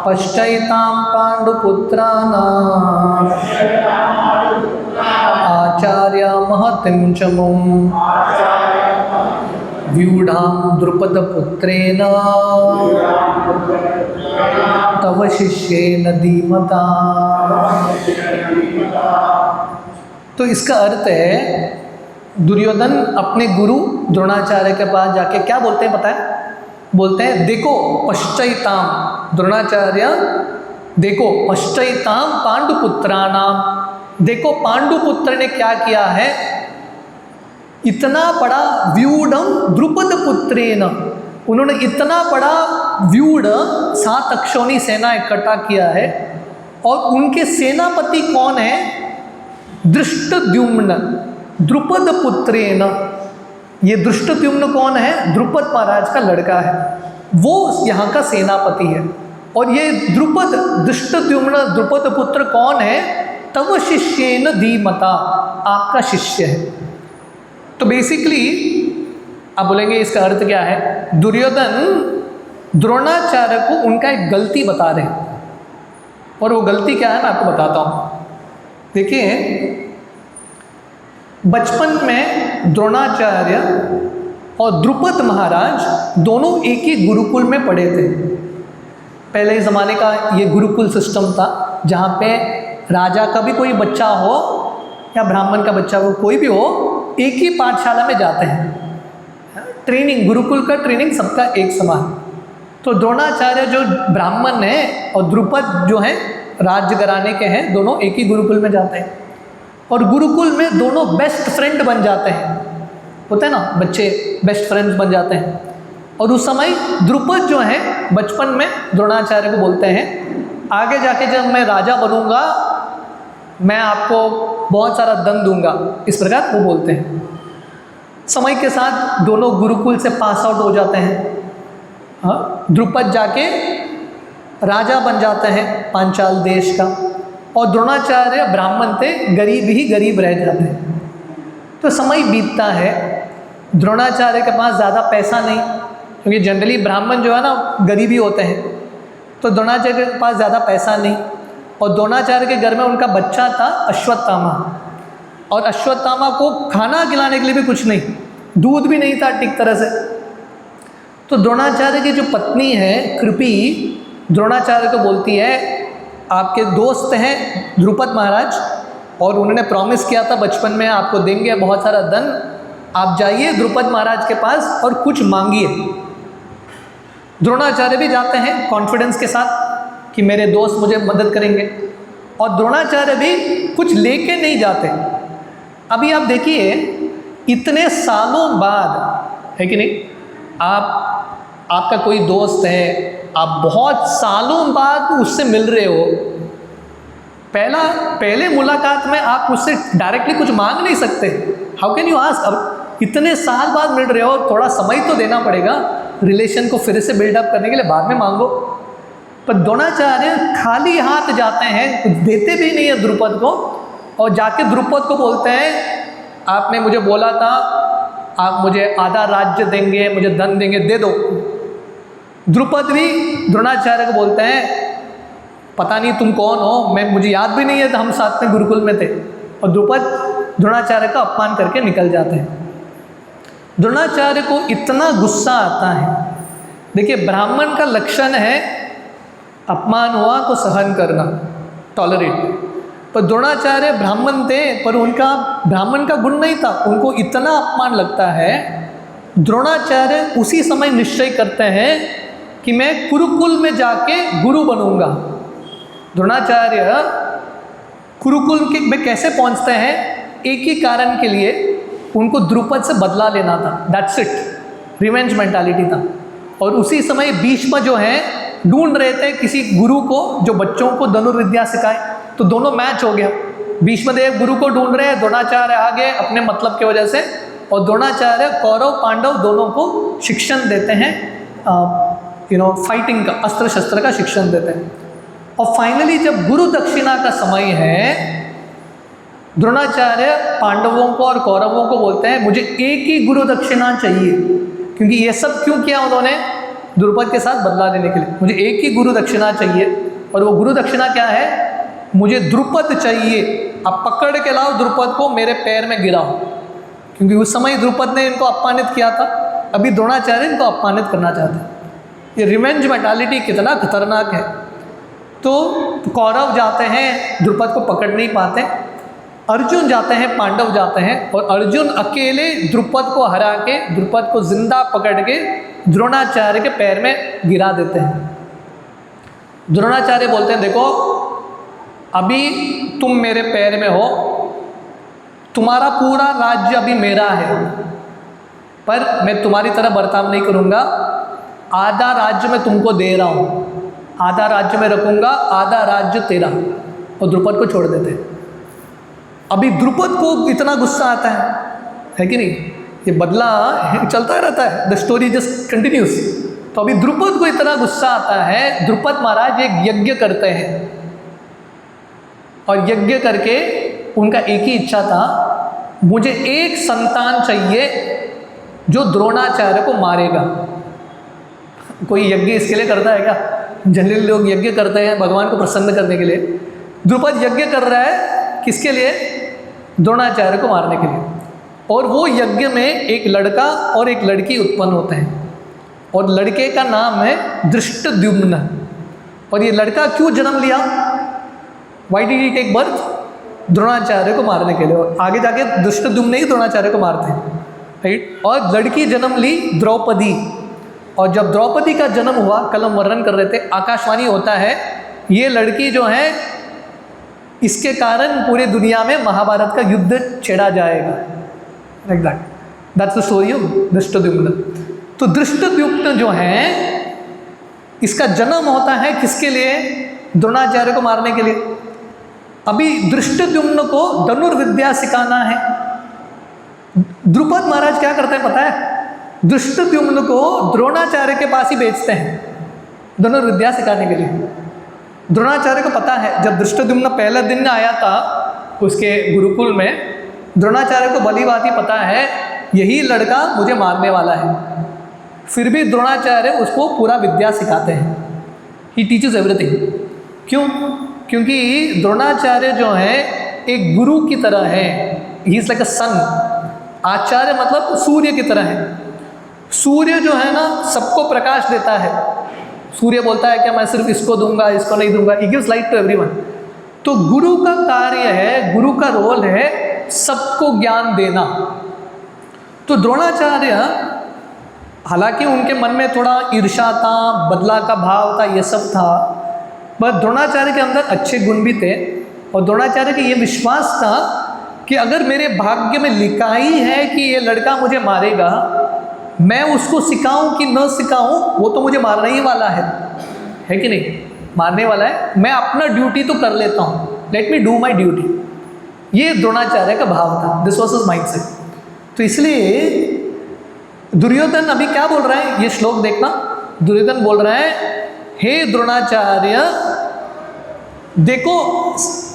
पश्चैतां पांडुपुत्राणां आचार्य महतिं च मुं व्यूढां द्रुपदपुत्रेण तव शिष्येन धीमता। तो इसका अर्थ है दुर्योधन अपने गुरु द्रोणाचार्य के पास जाके क्या बोलते हैं पता है? बोलते हैं देखो पश्चैताम, द्रोणाचार्य देखो पश्चैताम पांडुपुत्राणाम, देखो पांडुपुत्र ने क्या किया है, इतना बड़ा व्यूढ़म द्रुपद पुत्रेण, उन्होंने इतना बड़ा व्यूढ़ 7 अक्षौणी सेना इकट्ठा किया है। और उनके सेनापति कौन है? धृष्टद्युम्न द्रुपद पुत्रेण। ये धृष्टद्युम्न कौन है? द्रुपद महाराज का लड़का है, वो यहाँ का सेनापति है। और ये द्रुपद धृष्टद्युम्न द्रुपद पुत्र कौन है? तव शिष्येन धीमता, आपका शिष्य है। तो बेसिकली आप बोलेंगे इसका अर्थ क्या है? दुर्योधन द्रोणाचार्य को उनका एक गलती बता रहे हैं, और वो गलती क्या है मैं आपको बताता हूँ। देखिए बचपन में द्रोणाचार्य और द्रुपद महाराज दोनों एक ही गुरुकुल में पढ़े थे। पहले ज़माने का ये गुरुकुल सिस्टम था, जहाँ पे राजा का भी कोई बच्चा हो या ब्राह्मण का बच्चा हो, कोई भी हो, एक ही पाठशाला में जाते हैं। ट्रेनिंग, गुरुकुल का ट्रेनिंग सबका एक समान। तो द्रोणाचार्य जो ब्राह्मण है और द्रुपद जो है राज्य घराने के हैं, दोनों एक ही गुरुकुल में जाते हैं। और गुरुकुल में दोनों बेस्ट फ्रेंड बन जाते हैं, होते हैं ना बच्चे, बेस्ट फ्रेंड्स बन जाते हैं। और उस समय द्रुपद जो है बचपन में द्रोणाचार्य को बोलते हैं, आगे जाके जब मैं राजा बनूंगा मैं आपको बहुत सारा दंड दूंगा, इस प्रकार वो बोलते हैं। समय के साथ दोनों गुरुकुल से पास आउट हो जाते हैं। हाँ, द्रुपद जाके राजा बन जाते हैं पांचाल देश का, और द्रोणाचार्य ब्राह्मण थे, गरीब ही गरीब रह जाते हैं। तो समय बीतता है, द्रोणाचार्य के पास ज़्यादा पैसा नहीं, क्योंकि जनरली ब्राह्मण जो है ना गरीब ही होते हैं। तो द्रोणाचार्य के पास ज़्यादा पैसा नहीं, और द्रोणाचार्य के घर में उनका बच्चा था अश्वत्थामा, और अश्वत्थामा को खाना खिलाने के लिए भी कुछ नहीं, दूध भी नहीं था ठीक तरह से। तो द्रोणाचार्य की जो पत्नी है कृपी, द्रोणाचार्य को बोलती है आपके दोस्त हैं द्रुपद महाराज, और उन्होंने प्रॉमिस किया था बचपन में आपको देंगे बहुत सारा धन, आप जाइए द्रुपद महाराज के पास और कुछ मांगिए। द्रोणाचार्य भी जाते हैं कॉन्फिडेंस के साथ कि मेरे दोस्त मुझे मदद करेंगे, और द्रोणाचार्य भी कुछ लेके नहीं जाते। अभी आप देखिए इतने सालों बाद, है कि नहीं, आपका कोई दोस्त है, आप बहुत सालों बाद उससे मिल रहे हो, पहले मुलाकात में आप उससे डायरेक्टली कुछ मांग नहीं सकते। How can you ask? अब इतने साल बाद मिल रहे हो, थोड़ा समय तो देना पड़ेगा रिलेशन को फिर से बिल्डअप करने के लिए, बाद में मांगो। पर द्रोणाचार्य खाली हाथ जाते हैं, कुछ देते भी नहीं है द्रुपद को, और जाके द्रुपद को बोलते हैं आपने मुझे बोला था आप मुझे आधा राज्य देंगे, मुझे धन देंगे, दे दो। द्रुपद भी द्रोणाचार्य को बोलते हैं पता नहीं तुम कौन हो, मुझे याद भी नहीं है, तो हम साथ में गुरुकुल में थे। और द्रुपद द्रोणाचार्य का अपमान करके निकल जाते हैं। द्रोणाचार्य को इतना गुस्सा आता है। देखिए ब्राह्मण का लक्षण है अपमान हुआ तो सहन करना, टॉलरेट। पर द्रोणाचार्य ब्राह्मण थे, पर उनका ब्राह्मण का गुण नहीं था, उनको इतना अपमान लगता है द्रोणाचार्य उसी समय निश्चय करते हैं कि मैं कुरुकुल में जाके गुरु बनूंगा। द्रोणाचार्य कुरुकुल के में कैसे पहुंचते हैं? एक ही कारण के लिए, उनको द्रुपद से बदला लेना था। दैट्स इट, रिवेंज मेंटालिटी था। और उसी समय भीष्म जो है ढूंढ रहे थे किसी गुरु को जो बच्चों को धनुर्विद्या सिखाए, तो दोनों मैच हो गया। भीष्मदेव गुरु को ढूंढ रहे हैं, द्रोणाचार्य आगे अपने मतलब की वजह से, और द्रोणाचार्य कौरव पांडव दोनों को शिक्षण देते हैं, फाइटिंग का, अस्त्र शस्त्र का शिक्षण देते हैं। और फाइनली जब गुरु दक्षिणा का समय है, द्रोणाचार्य पांडवों को और कौरवों को बोलते हैं मुझे एक ही गुरु दक्षिणा चाहिए, क्योंकि ये सब क्यों किया उन्होंने? द्रुपद के साथ बदला लेने के लिए। मुझे एक ही गुरु दक्षिणा चाहिए, और वो गुरु दक्षिणा क्या है? मुझे द्रुपद चाहिए, अब पकड़ के लाओ द्रुपद को, मेरे पैर में गिराओ। क्योंकि उस समय द्रुपद ने इनको अपमानित किया था, अभी द्रोणाचार्य इनको अपमानित करना चाहते हैं। ये रिवेंज मेंटालिटी कितना खतरनाक है। तो कौरव जाते हैं, द्रुपद को पकड़ नहीं पाते, अर्जुन जाते हैं, पांडव जाते हैं, और अर्जुन अकेले द्रुपद को हरा के, द्रुपद को जिंदा पकड़ के द्रोणाचार्य के पैर में गिरा देते हैं। द्रोणाचार्य बोलते हैं देखो, अभी तुम मेरे पैर में हो, तुम्हारा पूरा राज्य अभी मेरा है, पर मैं तुम्हारी तरह बर्ताव नहीं करूँगा। आधा राज्य मैं तुमको दे रहा हूँ, आधा राज्य में रखूँगा, आधा राज्य तेरा। और द्रुपद को छोड़ देते हैं। अभी द्रुपद को इतना गुस्सा आता है कि नहीं? ये बदला चलता रहता है, द स्टोरी जस्ट कंटिन्यूस। तो अभी द्रुपद को इतना गुस्सा आता है, द्रुपद महाराज एक यज्ञ करते हैं, और यज्ञ करके उनका एक ही इच्छा था, मुझे एक संतान चाहिए जो द्रोणाचार्य को मारेगा। कोई यज्ञ इसके लिए करता है क्या? जनरली लोग यज्ञ करते हैं भगवान को प्रसन्न करने के लिए। द्रुपद यज्ञ कर रहा है किसके लिए? द्रोणाचार्य को मारने के लिए। और वो यज्ञ में एक लड़का और एक लड़की उत्पन्न होते हैं, और लड़के का नाम है धृष्टद्युम्न। और ये लड़का क्यों जन्म लिया? Why did he take birth? Dronacharya को मारने के लिए। और आगे जाके धृष्टद्युम्न ही द्रोणाचार्य को मारते हैं, राइट। और लड़की जन्म ली द्रौपदी। और जब द्रौपदी का जन्म हुआ, कल हम वर्णन कर रहे थे, आकाशवाणी होता है ये लड़की जो है, इसके कारण पूरे दुनिया में महाभारत का युद्ध छेड़ा जाएगा, like that. That's the story of Dhrishtadyumna. तो धृष्टद्युम्न जो है, इसका जन्म होता है किसके लिए? द्रोणाचार्य को मारने के लिए। अभी धृष्टद्युम्न को धनुर्विद्या सिखाना है। द्रुपद महाराज क्या करते हैं पता है? धृष्टद्युम्न को द्रोणाचार्य के पास ही भेजते हैं धनुर्विद्या सिखाने के लिए। द्रोणाचार्य को पता है, जब धृष्टद्युम्न पहले दिन आया था उसके गुरुकुल में, द्रोणाचार्य को भली बात ही पता है यही लड़का मुझे मारने वाला है। फिर भी द्रोणाचार्य उसको पूरा विद्या सिखाते हैं। He teaches everything. क्यों? क्योंकि द्रोणाचार्य जो है एक गुरु की तरह है। ही इज लाइक अ सन। आचार्य मतलब सूर्य की तरह है। सूर्य जो है ना सबको प्रकाश देता है। सूर्य बोलता है कि मैं सिर्फ इसको दूंगा, इसको नहीं दूंगा। He gives light to everyone. तो गुरु का कार्य है, गुरु का रोल है सबको ज्ञान देना। तो द्रोणाचार्य, हालांकि उनके मन में थोड़ा ईर्ष्या था, बदला का भाव था, ये सब था, पर द्रोणाचार्य के अंदर अच्छे गुण भी थे। और द्रोणाचार्य का ये विश्वास था कि अगर मेरे भाग्य में लिखा ही है कि ये लड़का मुझे मारेगा, मैं उसको सिखाऊं कि न सिखाऊं, वो तो मुझे मारने ही वाला है कि नहीं? मारने वाला है। मैं अपना ड्यूटी तो कर लेता हूँ, let me do my duty. ये द्रोणाचार्य का भाव था। This was his mindset. तो इसलिए दुर्योधन अभी क्या बोल रहा है, ये श्लोक देखना। दुर्योधन बोल रहा है, हे द्रोणाचार्य, देखो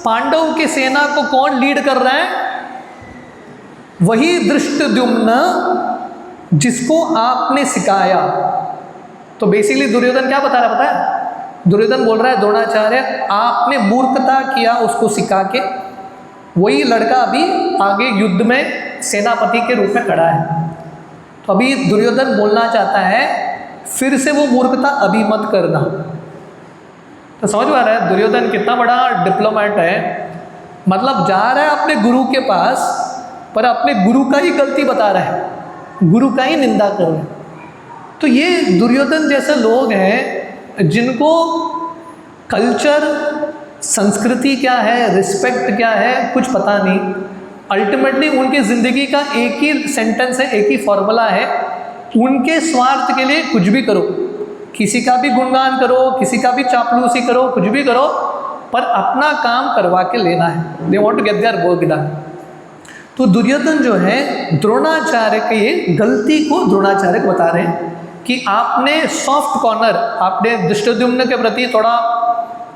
पांडव की सेना को कौन लीड कर रहा है? वही धृष्टद्युम्न जिसको आपने सिखाया। तो बेसिकली दुर्योधन क्या बता रहा है पता है? दुर्योधन बोल रहा है, द्रोणाचार्य आपने मूर्खता किया उसको सिखा के, वही लड़का अभी आगे युद्ध में सेनापति के रूप में खड़ा है। तो अभी दुर्योधन बोलना चाहता है फिर से वो मूर्खता अभी मत करना। तो समझ में आ रहा है दुर्योधन कितना बड़ा डिप्लोमेट है। मतलब जा रहा है अपने गुरु के पास, पर अपने गुरु का ही गलती बता रहा है। गुरु का ही निंदा कर रहे हैं। तो ये दुर्योधन जैसे लोग हैं जिनको कल्चर, संस्कृति क्या है, रिस्पेक्ट क्या है, कुछ पता नहीं। अल्टीमेटली उनकी ज़िंदगी का एक ही सेंटेंस है, एक ही फॉर्मूला है, उनके स्वार्थ के लिए कुछ भी करो, किसी का भी गुणगान करो, किसी का भी चापलूसी करो, कुछ भी करो, पर अपना काम करवा के लेना है। They want to get their work done. तो दुर्योधन जो है द्रोणाचार्य के ये गलती को द्रोणाचार्य को बता रहे हैं कि आपने सॉफ्ट कॉर्नर, आपने धृष्टद्युम्न के प्रति थोड़ा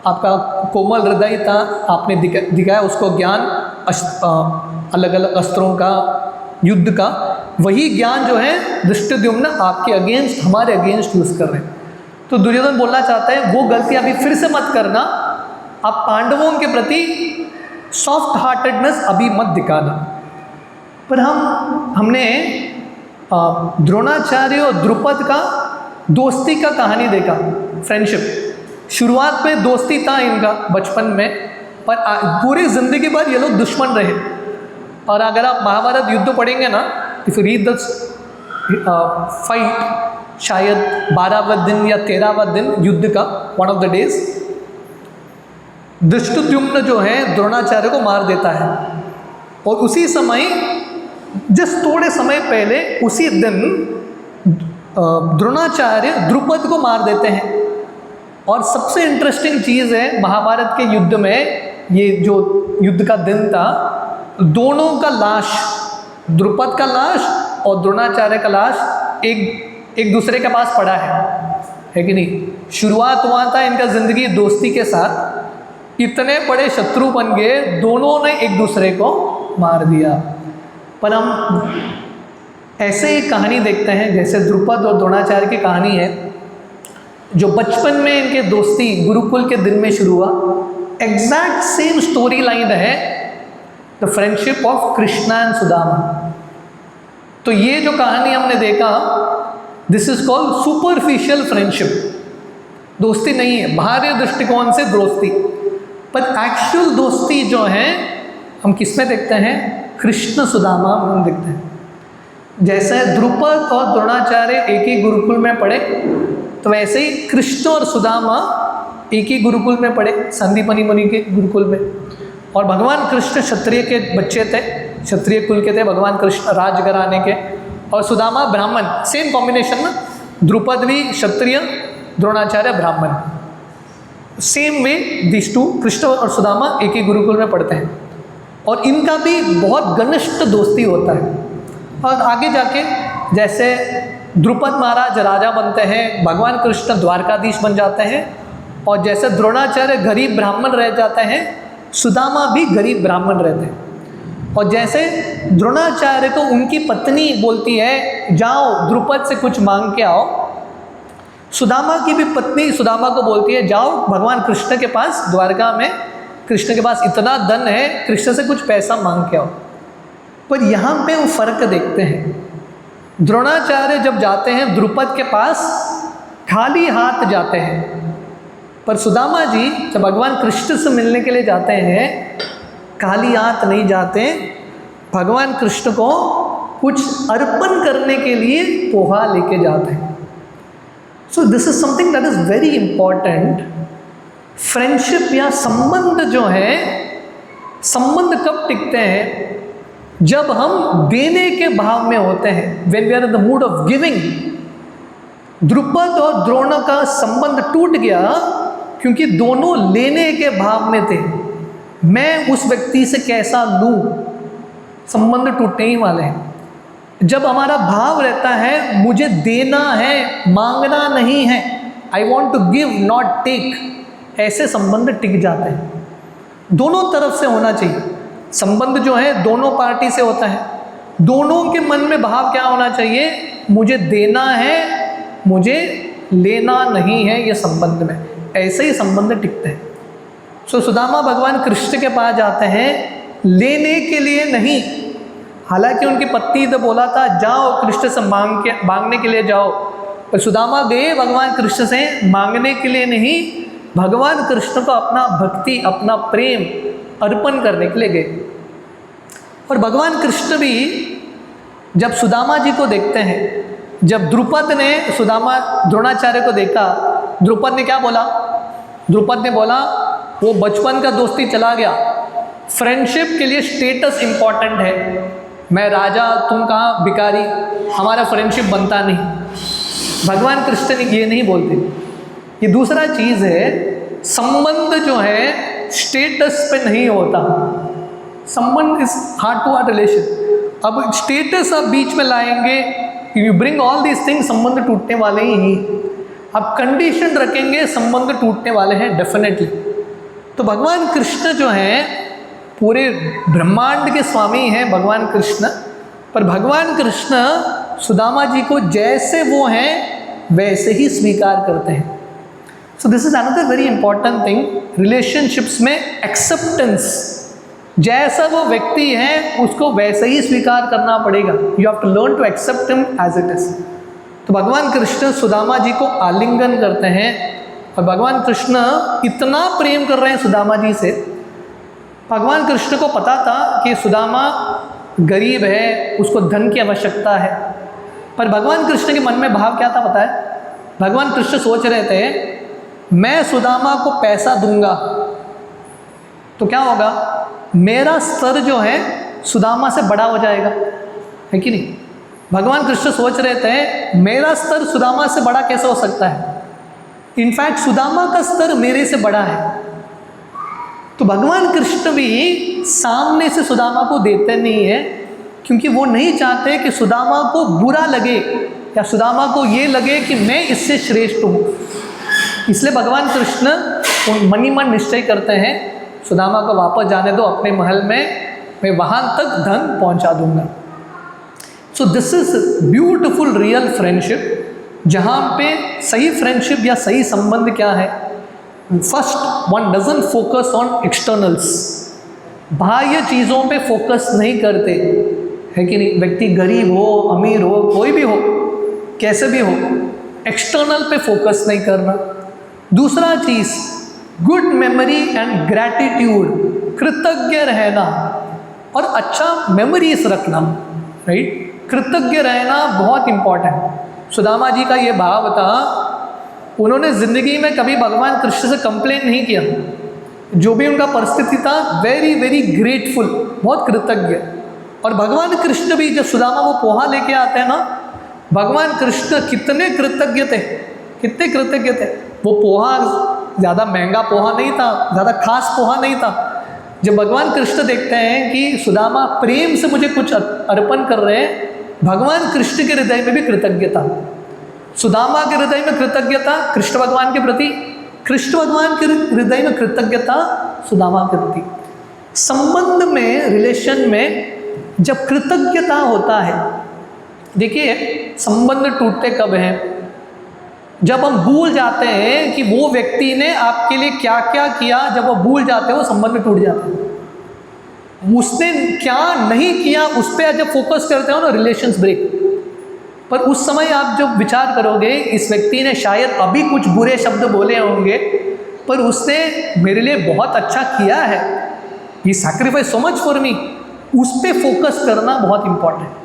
आपका कोमल हृदय था, आपने दिखाया उसको ज्ञान, अलग अलग अस्त्रों का, युद्ध का, वही ज्ञान जो है धृष्टद्युम्न आपके अगेंस्ट, हमारे अगेंस्ट यूज़ कर रहे हैं। तो दुर्योधन बोलना चाहता है वो गलती अभी फिर से मत करना, आप पांडवों के प्रति सॉफ्ट हार्टेडनेस अभी मत दिखाना। पर हमने द्रोणाचार्य और द्रुपद का दोस्ती का कहानी देखा, फ्रेंडशिप। शुरुआत में दोस्ती था इनका बचपन में, पर पूरी ज़िंदगी भर ये लोग दुश्मन रहे। और अगर आप महाभारत युद्ध पढ़ेंगे ना, if you read the fight, शायद 12वां दिन या 13वां दिन युद्ध का, one of the days, Dhrishtadyumna जो है द्रोणाचार्य को मार देता है। और उसी समय, जस्ट थोड़े समय पहले, उसी दिन द्रोणाचार्य द्रुपद को मार देते हैं। और सबसे इंटरेस्टिंग चीज़ है महाभारत के युद्ध में, ये जो युद्ध का दिन था, दोनों का लाश, द्रुपद का लाश और द्रोणाचार्य का लाश एक दूसरे के पास पड़ा है कि नहीं। शुरुआत हुआ था इनका ज़िंदगी दोस्ती के साथ, इतने बड़े शत्रु बन गए, दोनों ने एक दूसरे को मार दिया। पर हम ऐसे ही कहानी देखते हैं जैसे द्रुपद और द्रोणाचार्य की कहानी है, जो बचपन में इनके दोस्ती गुरुकुल के दिन में शुरू हुआ। एग्जैक्ट सेम स्टोरी लाइन है the friendship of Krishna and Sudama. तो ये जो कहानी हमने देखा, this is called superficial friendship. दोस्ती नहीं है, बाहरी दृष्टिकोण से दोस्ती, पर एक्चुअल दोस्ती जो है हम किस में देखते हैं? कृष्ण सुदामा में हम देखते हैं। जैसे द्रुपद और द्रोणाचार्य एक ही गुरुकुल में पढ़े, तो वैसे ही कृष्ण और सुदामा एक ही गुरुकुल में पढ़े, संदीपनी मुनि के गुरुकुल में। और भगवान कृष्ण क्षत्रिय के बच्चे थे, क्षत्रिय कुल के थे भगवान कृष्ण, राजघराने के, और सुदामा ब्राह्मण। सेम कॉम्बिनेशन ना, द्रुपद भी Kshatriya, Dronacharya Brahmin. Same way this too, Krishna और सुदामा एक ही गुरुकुल में पढ़ते हैं, और इनका भी बहुत घनिष्ठ दोस्ती होता है। और आगे जाके जैसे द्रुपद महाराज राजा बनते हैं, भगवान कृष्ण द्वारकाधीश बन जाते हैं, और जैसे द्रोणाचार्य गरीब ब्राह्मण रह जाते हैं, सुदामा भी गरीब ब्राह्मण रहते हैं। और जैसे द्रोणाचार्य को उनकी पत्नी बोलती है जाओ द्रुपद से कुछ मांग के आओ, सुदामा की भी पत्नी सुदामा को बोलती है जाओ भगवान कृष्ण के पास, द्वारका में कृष्ण के पास इतना धन है, कृष्ण से कुछ पैसा मांग के आओ। पर यहाँ पे वो फर्क देखते हैं। द्रोणाचार्य जब जाते हैं द्रुपद के पास, खाली हाथ जाते हैं, पर सुदामा जी जब भगवान कृष्ण से मिलने के लिए जाते हैं, खाली हाथ नहीं जाते, भगवान कृष्ण को कुछ अर्पण करने के लिए पोहा लेके जाते हैं। सो this is something that is very important. Friendship या संबंध जो है, संबंध कब टिकते हैं? जब हम देने के भाव में होते हैं, when we are in the mood of giving. Drupad और द्रोण का संबंध टूट गया क्योंकि दोनों लेने के भाव में थे। मैं उस व्यक्ति से कैसा लूं, संबंध टूटने ही वाले हैं। जब हमारा भाव रहता है मुझे देना है, मांगना नहीं है, I want to give not take, ऐसे संबंध टिक जाते हैं। दोनों तरफ से होना चाहिए संबंध, जो है दोनों पार्टी से होता है। दोनों के मन में भाव क्या होना चाहिए? मुझे देना है, मुझे लेना नहीं है, ये संबंध में, ऐसे ही संबंध टिकते हैं। सो सुदामा भगवान कृष्ण के पास जाते हैं लेने के लिए नहीं। हालांकि उनकी पत्नी तो बोला था जाओ कृष्ण से मांगने के लिए जाओ, पर सुदामा गए भगवान कृष्ण से मांगने के लिए नहीं, भगवान कृष्ण को अपना भक्ति, अपना प्रेम अर्पण करने के लिए गए। और भगवान कृष्ण भी जब सुदामा जी को देखते हैं, जब द्रुपद ने द्रोणाचार्य को देखा, द्रुपद ने क्या बोला? द्रुपद ने बोला वो बचपन का दोस्ती चला गया, फ्रेंडशिप के लिए स्टेटस इंपॉर्टेंट है, मैं राजा तुम कहाँ भिखारी, हमारा फ्रेंडशिप बनता नहीं। भगवान कृष्ण ये नहीं बोलते। ये दूसरा चीज़ है, संबंध जो है स्टेटस पे नहीं होता, संबंध is heart to heart relation. अब स्टेटस आप बीच में लाएंगे, you bring all these things, संबंध टूटने वाले ही। आप कंडीशन रखेंगे, संबंध टूटने वाले हैं डेफिनेटली। तो भगवान कृष्ण जो हैं पूरे ब्रह्मांड के स्वामी हैं भगवान कृष्ण, पर भगवान कृष्ण सुदामा जी को जैसे वो हैं वैसे ही स्वीकार करते हैं। सो this is another very important thing relationships में, एक्सेप्टेंस। जैसा वो व्यक्ति है उसको वैसे ही स्वीकार करना पड़ेगा। You have to learn to accept him as it is. तो भगवान कृष्ण सुदामा जी को आलिंगन करते हैं, और भगवान कृष्ण इतना प्रेम कर रहे हैं सुदामा जी से। भगवान कृष्ण को पता था कि सुदामा गरीब है, उसको धन की आवश्यकता है, पर भगवान कृष्ण के मन में भाव क्या था पता है? भगवान कृष्ण सोच रहे थे मैं सुदामा को पैसा दूंगा तो क्या होगा, मेरा स्तर जो है सुदामा से बड़ा हो जाएगा, है कि नहीं? भगवान कृष्ण सोच रहे थे मेरा स्तर सुदामा से बड़ा कैसे हो सकता है, इनफैक्ट सुदामा का स्तर मेरे से बड़ा है। तो भगवान कृष्ण भी सामने से सुदामा को देते नहीं है, क्योंकि वो नहीं चाहते कि सुदामा को बुरा लगे या सुदामा को ये लगे कि मैं इससे श्रेष्ठ हूँ। इसलिए भगवान कृष्ण मन ही मन निश्चय करते हैं सुदामा को वापस जाने दो अपने महल में, मैं वहाँ तक धन पहुँचा दूंगा। सो this is beautiful real friendship, जहाँ पे सही फ्रेंडशिप या सही संबंध क्या है? First, one doesn't focus on externals, बाह्य चीज़ों पे फोकस नहीं करते, है कि नहीं? व्यक्ति गरीब हो, अमीर हो, कोई भी हो, कैसे भी हो, एक्सटर्नल पे फोकस नहीं करना। दूसरा चीज़, गुड मेमोरी एंड ग्रैटिट्यूड, कृतज्ञ रहना और अच्छा मेमोरीज रखना, राइट? कृतज्ञ रहना बहुत इंपॉर्टेंट। सुदामा जी का ये भाव था, उन्होंने ज़िंदगी में कभी भगवान कृष्ण से कंप्लेन नहीं किया, जो भी उनका परिस्थिति था वेरी वेरी ग्रेटफुल, बहुत कृतज्ञ। और भगवान कृष्ण भी जब सुदामा वो पोहा लेके आते हैं ना, भगवान कृष्ण कितने कृतज्ञ थे, कितने कृतज्ञ थे। वो पोहा ज़्यादा महंगा पोहा नहीं था, ज़्यादा खास पोहा नहीं था। जब भगवान कृष्ण देखते हैं कि सुदामा प्रेम से मुझे कुछ अर्पण कर रहे हैं, भगवान कृष्ण के हृदय में भी कृतज्ञता, सुदामा के हृदय में कृतज्ञता कृष्ण भगवान के प्रति, कृष्ण भगवान के हृदय में कृतज्ञता सुदामा के प्रति। संबंध में, रिलेशन में जब कृतज्ञता होता है, देखिए संबंध टूटते कब हैं? जब हम भूल जाते हैं कि वो व्यक्ति ने आपके लिए क्या क्या किया, जब वो भूल जाते हैं वो संबंध टूट जाते हैं। उसने क्या नहीं किया उस पर जब फोकस करते हो ना, रिलेशंस ब्रेक। पर उस समय आप जब विचार करोगे इस व्यक्ति ने शायद अभी कुछ बुरे शब्द बोले होंगे, पर उसने मेरे लिए बहुत अच्छा किया है, ही sacrifice so much for me, उस पर फोकस करना बहुत इंपॉर्टेंट।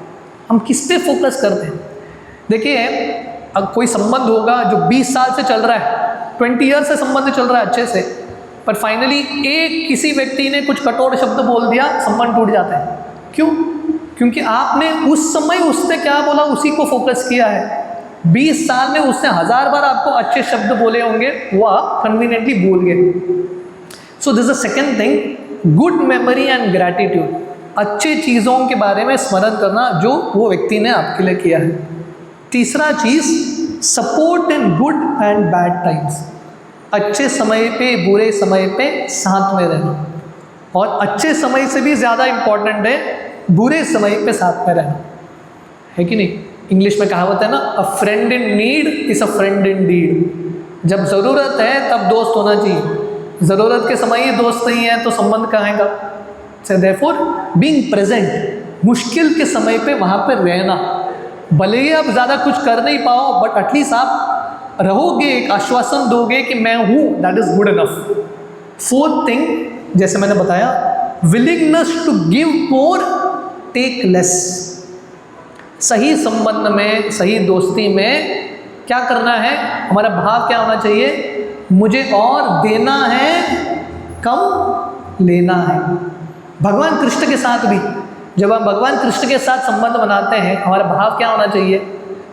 हम किस पे फोकस करते हैं? देखिए, अब कोई संबंध होगा जो 20 साल से चल रहा है, 20 ईयर से संबंध चल रहा है अच्छे से, पर फाइनली एक किसी व्यक्ति ने कुछ कठोर शब्द बोल दिया, संबंध टूट जाता है। क्यों? क्योंकि आपने उस समय उसने क्या बोला उसी को फोकस किया है। 20 साल में उसने 1000 बार आपको अच्छे शब्द बोले होंगे, वो आप कन्वीनियंटली भूल गए। सो this is the second thing, good memory and gratitude, अच्छे चीज़ों के बारे में स्मरण करना जो वो व्यक्ति ने आपके लिए किया है। तीसरा चीज़, support in good and bad times, अच्छे समय पे बुरे समय पे साथ में रहना। और अच्छे समय से भी ज़्यादा इम्पॉर्टेंट है बुरे समय पे साथ में रहना, है कि नहीं? इंग्लिश में कहावत है ना, a friend in need is a friend in deed. जब ज़रूरत है तब दोस्त होना चाहिए, ज़रूरत के समय ही दोस्त नहीं है तो संबंध कहाँ का? सो देयरफॉर बीइंग प्रेजेंट, मुश्किल के समय पे वहाँ पर रहना, भले ही आप ज़्यादा कुछ कर नहीं पाओ, बट एटलीस्ट आप रहोगे, एक आश्वासन दोगे कि मैं हूँ, that is good enough. Fourth thing, जैसे मैंने बताया, willingness to give more take less. सही संबंध में, सही दोस्ती में क्या करना है, हमारा भाव क्या होना चाहिए, मुझे और देना है, कम लेना है। भगवान कृष्ण के साथ भी जब हम भगवान कृष्ण के साथ संबंध बनाते हैं, हमारा भाव क्या होना चाहिए,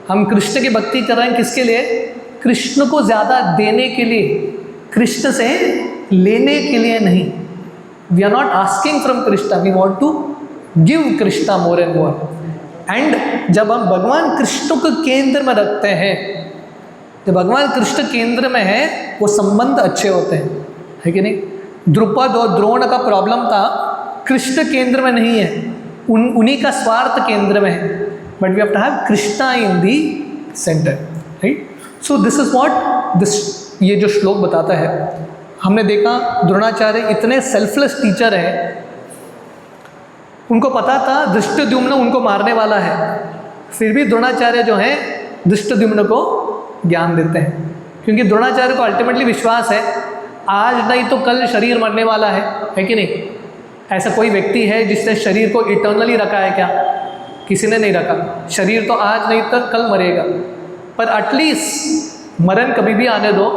हम कृष्ण की भक्ति कर रहे हैं किसके लिए, कृष्ण को ज़्यादा देने के लिए, कृष्ण से लेने के लिए नहीं। We are not asking from Krishna, we want to give Krishna more and more. And जब हम भगवान कृष्ण को केंद्र में रखते हैं, जब भगवान कृष्ण केंद्र में है, वो संबंध अच्छे होते हैं, है कि नहीं। द्रुपद और द्रोण का प्रॉब्लम था, कृष्ण केंद्र में नहीं है, उन्हीं का स्वार्थ केंद्र में है। But we have to have Krishna in the centre, right. So this is what this, ये जो श्लोक बताता है। हमने देखा द्रोणाचार्य इतने सेल्फलेस टीचर हैं, उनको पता था धृष्टद्युम्न उनको मारने वाला है, फिर भी द्रोणाचार्य जो है धृष्टद्युम्न को ज्ञान देते हैं, क्योंकि द्रोणाचार्य को अल्टीमेटली विश्वास है आज नहीं तो कल शरीर मरने वाला है कि नहीं। ऐसा कोई व्यक्ति है जिसने शरीर को इटर्नली रखा है क्या, किसी ने नहीं रखा। शरीर तो आज नहीं तो कल मरेगा, पर एटलीस्ट मरण कभी भी आने दो,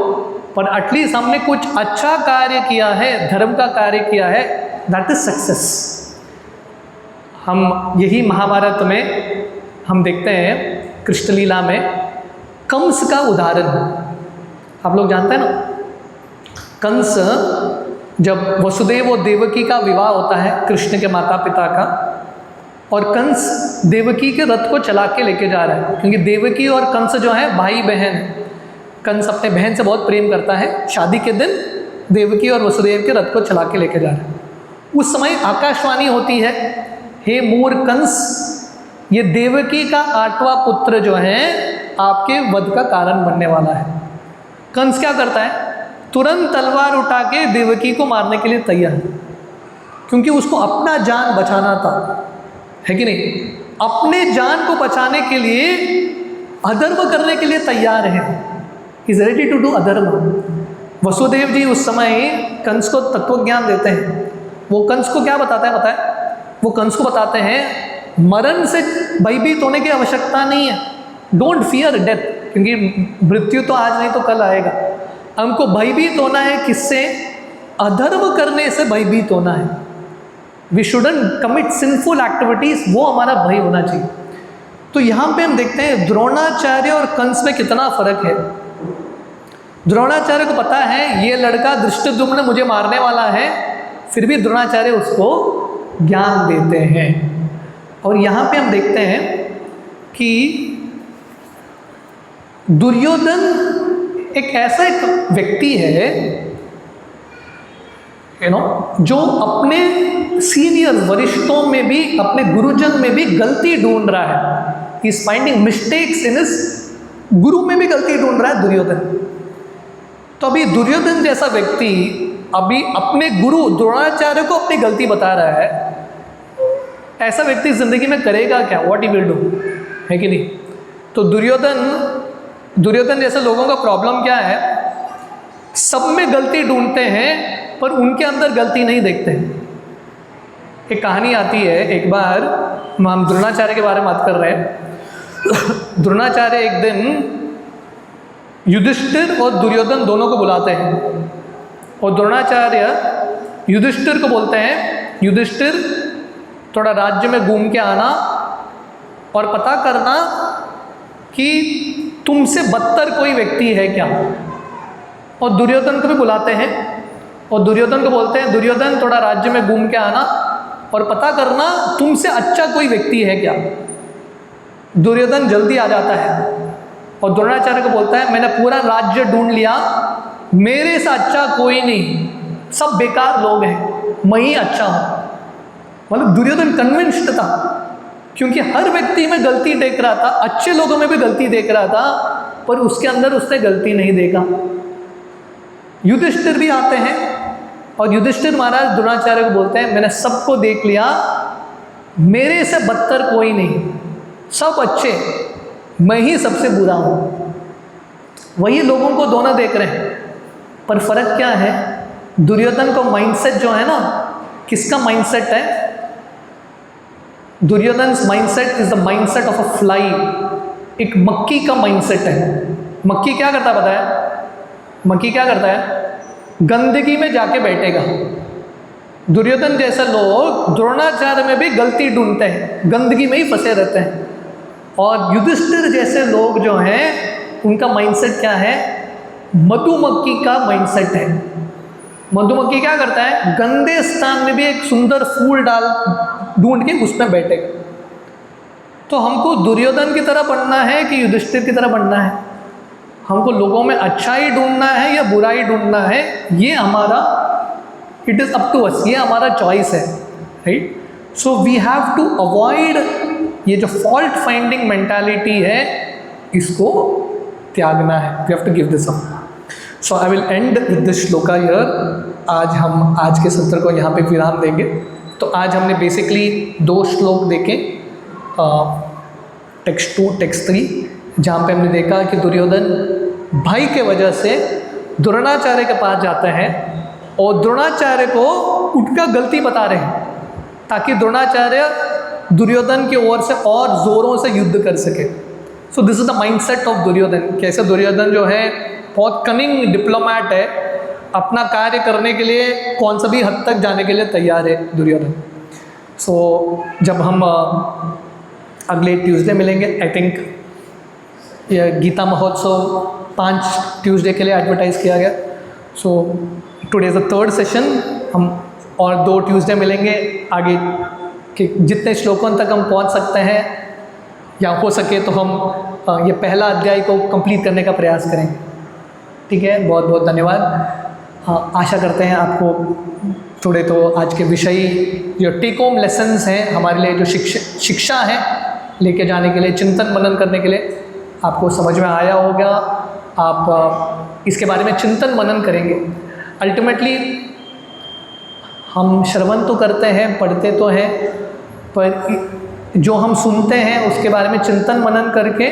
पर एटलीस्ट हमने कुछ अच्छा कार्य किया है, धर्म का कार्य किया है, दैट इज सक्सेस। हम यही महाभारत में हम देखते हैं, कृष्ण लीला में कंस का उदाहरण, आप लोग जानते हैं ना। कंस, जब वसुदेव और देवकी का विवाह होता है कृष्ण के माता पिता का, और कंस देवकी के रथ को चला के लेके जा रहा है, क्योंकि देवकी और कंस जो है भाई बहन। कंस अपने बहन से बहुत प्रेम करता है। शादी के दिन देवकी और वसुदेव के रथ को चला के लेके जा रहा है। उस समय आकाशवाणी होती है, हे मूर कंस, ये देवकी का 8वां पुत्र जो है आपके वध का कारण बनने वाला है। कंस क्या करता है, तुरंत तलवार उठा के देवकी को मारने के लिए तैयार, क्योंकि उसको अपना जान बचाना था, है कि नहीं। अपने जान को बचाने के लिए अधर्म करने के लिए तैयार है, इज रेडी टू डू अधर्म। वसुदेव जी उस समय कंस को तत्व ज्ञान देते हैं। वो कंस को क्या बताता है, पता है, वो कंस को बताते हैं मरण से भयभीत होने की आवश्यकता नहीं है, डोंट फियर डेथ, क्योंकि मृत्यु तो आज नहीं तो कल आएगा। हमको भयभीत होना है किससे, अधर्म करने से भयभीत होना है। We shouldn't commit sinful activities, वो हमारा भय होना चाहिए। तो यहाँ पे हम देखते हैं द्रोणाचार्य और कंस में कितना फर्क है। द्रोणाचार्य को पता है ये लड़का धृष्टद्युम्न मुझे मारने वाला है, फिर भी द्रोणाचार्य उसको ज्ञान देते हैं। और यहाँ पे हम देखते हैं कि दुर्योधन एक ऐसा एक व्यक्ति है, जो अपने सीनियर वरिष्ठों में भी, अपने गुरुजन में भी गलती ढूंढ रहा है। He is finding mistakes in his, गुरु में भी गलती ढूंढ रहा है दुर्योधन। तो अभी दुर्योधन जैसा व्यक्ति अभी अपने गुरु द्रोणाचार्य को अपनी गलती बता रहा है, ऐसा व्यक्ति जिंदगी में करेगा क्या, व्हाट ही विल डू, है कि नहीं। तो दुर्योधन जैसे लोगों का प्रॉब्लम क्या है, सब में गलती ढूंढते हैं पर उनके अंदर गलती नहीं देखते। एक कहानी आती है, एक बार हम द्रोणाचार्य के बारे में बात कर रहे हैं। द्रोणाचार्य एक दिन युधिष्ठिर और दुर्योधन दोनों को बुलाते हैं, और द्रोणाचार्य युधिष्ठिर को बोलते हैं, युधिष्ठिर थोड़ा राज्य में घूम के आना और पता करना कि तुमसे बदतर कोई व्यक्ति है क्या। और दुर्योधन को भी बुलाते हैं, और दुर्योधन को बोलते हैं, दुर्योधन थोड़ा राज्य में घूम के आना और पता करना तुमसे अच्छा कोई व्यक्ति है क्या। दुर्योधन जल्दी आ जाता है और द्रोणाचार्य को बोलता है, मैंने पूरा राज्य ढूंढ लिया, मेरे से अच्छा कोई नहीं, सब बेकार लोग हैं, मैं ही अच्छा हूँ। मतलब दुर्योधन कन्विंस्ड था, क्योंकि हर व्यक्ति में गलती देख रहा था, अच्छे लोगों में भी गलती देख रहा था, पर उसके अंदर उसने गलती नहीं देखा। युधिष्ठिर भी आते हैं और युधिष्ठिर महाराज द्रोणाचार्य को बोलते हैं, मैंने सबको देख लिया, मेरे से बदतर कोई नहीं, सब अच्छे, मैं ही सबसे बुरा हूँ। वही लोगों को दोनों देख रहे हैं, पर फर्क क्या है, दुर्योधन को माइंडसेट जो है ना, किसका माइंडसेट है, Duryodhan's mindset is the mindset of a fly, एक मक्खी का माइंडसेट है। मक्खी क्या करता है पता है? मक्खी क्या करता है? गंदगी में जाके बैठेगा। दुर्योधन जैसे लोग द्रोणाचार्य में भी गलती ढूंढते हैं, गंदगी में ही फंसे रहते हैं। और युधिष्ठिर जैसे लोग जो हैं उनका माइंडसेट क्या है? मधुमक्खी का माइंडसेट है। मधुमक्खी क्या करता है? गंदे स्थान में भी एक सुंदर फूल डाल ढूंढ के उसमें बैठेगा। तो हमको दुर्योधन की तरह बनना है कि युधिष्ठिर की तरह बनना है? हमको लोगों में अच्छाई ढूंढना है या बुराई ढूंढना है? ये हमारा, it is up to us, ये हमारा चॉइस है, right? So we have to avoid ये जो फॉल्ट फाइंडिंग मेंटालिटी है, इसको त्यागना है। We have to give this up. So I will end with this shloka here. आज हम आज के सत्र को यहाँ पे विराम देंगे। तो आज हमने बेसिकली 2 श्लोक देखे, टेक्स्ट 2 टेक्स्ट 3, जहाँ पे हमने देखा कि दुर्योधन भाई के वजह से द्रोणाचार्य के पास जाता है और द्रोणाचार्य को उनका गलती बता रहे हैं ताकि द्रोणाचार्य दुर्योधन की ओर से और ज़ोरों से युद्ध कर सके। So this is the mindset of Duryodhana. कैसे दुर्योधन जो है बहुत कनिंग डिप्लोमैट है, अपना कार्य करने के लिए कौन सा भी हद तक जाने के लिए तैयार है दुर्योधन। सो जब हम अगले ट्यूसडे मिलेंगे, आई थिंक ये गीता महोत्सव 5 ट्यूसडे के लिए एडवर्टाइज़ किया गया। So today is the 3rd session. हम और 2 ट्यूसडे मिलेंगे आगे कि जितने श्लोकों तक हम पहुंच सकते हैं या हो सके तो हम ये पहला अध्याय को कंप्लीट करने का प्रयास करेंगे। ठीक है, बहुत बहुत धन्यवाद। आशा करते हैं आपको थोड़े तो आज के विषय जो टेक होम लेसन्स हैं हमारे लिए, जो शिक्षा है लेके जाने के लिए, चिंतन मनन करने के लिए आपको समझ में आया होगा। आप इसके बारे में चिंतन मनन करेंगे। अल्टीमेटली हम श्रवण तो करते हैं, पढ़ते तो हैं, पर जो हम सुनते हैं उसके बारे में चिंतन मनन करके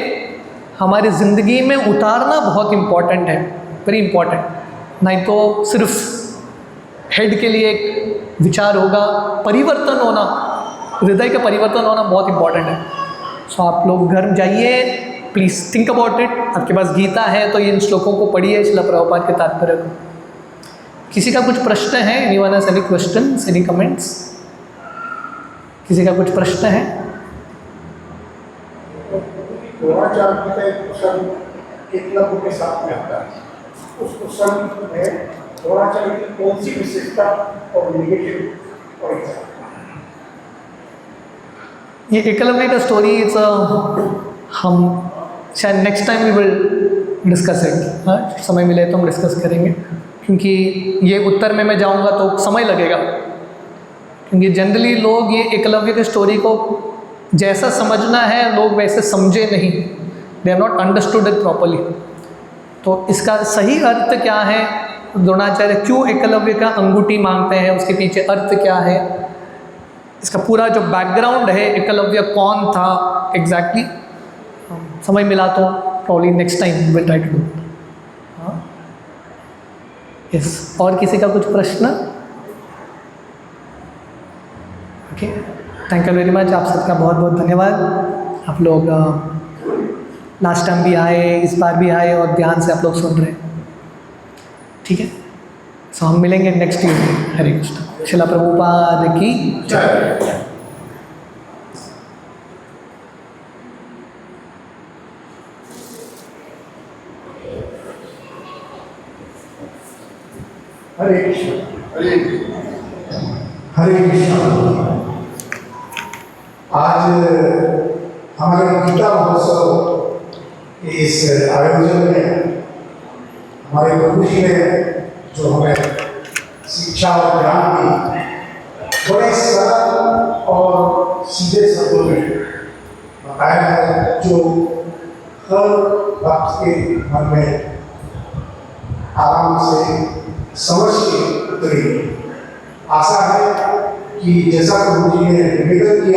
हमारी ज़िंदगी में उतारना बहुत इम्पॉर्टेंट है, वेरी इम्पॉर्टेंट। नहीं तो सिर्फ हेड के लिए एक विचार होगा, परिवर्तन होना, हृदय का परिवर्तन होना बहुत इम्पॉर्टेंट है। सो आप लोग घर जाइए, प्लीज़ थिंक अबाउट इट। आपके पास गीता है तो इन श्लोकों को पढ़िए, श्रील प्रभुपाद के तात्पर्य को। किसी का कुछ प्रश्न है? Anyone has any questions, any comments? किसी का कुछ प्रश्न है? द्रोणाचार्य का एक प्रसंग एकलव्य के साथ में आता है। उस प्रसंग में द्रोणाचार्य की कौन सी विशेषता और नेगेटिव पॉइंट्स हैं? ये एकलव्य का स्टोरी हम शायद next time we will discuss it. हाँ, समय मिले तो हम डिस्कस करेंगे, क्योंकि ये उत्तर में मैं जाऊंगा तो समय लगेगा। क्योंकि जनरली लोग ये एकलव्य की स्टोरी को जैसा समझना है लोग वैसे समझे नहीं, they have not understood it properly. तो इसका सही अर्थ क्या है, द्रोणाचार्य क्यों एकलव्य का अंगूठी मांगते हैं, उसके पीछे अर्थ क्या है, इसका पूरा जो बैकग्राउंड है, एकलव्य कौन था एग्जैक्टली, समय मिला तो probably next time will try to do. हाँ, यस। और किसी का कुछ प्रश्न? Okay, thank you very much. आप सबका बहुत बहुत धन्यवाद। आप लोग लास्ट टाइम भी आए, इस बार भी आए और ध्यान से आप लोग सुन रहे हैं। ठीक है, सो हम मिलेंगे नेक्स्ट ट्यूसडे। हरे कृष्ण। श्रील प्रभुपाद की जय। हरे कृष्ण। हरे कृष्ण। आज हमारे गीता महोत्सव इस आयोजन में हमारे गुरु जी ने जो हमें शिक्षा और ज्ञान दी, बड़े सरल और सीधे शब्दों में बताया है, जो हर भक्त के मन में आराम से समझ के उतरी। आशा है कि जैसा गुरु जी ने निवेदन किया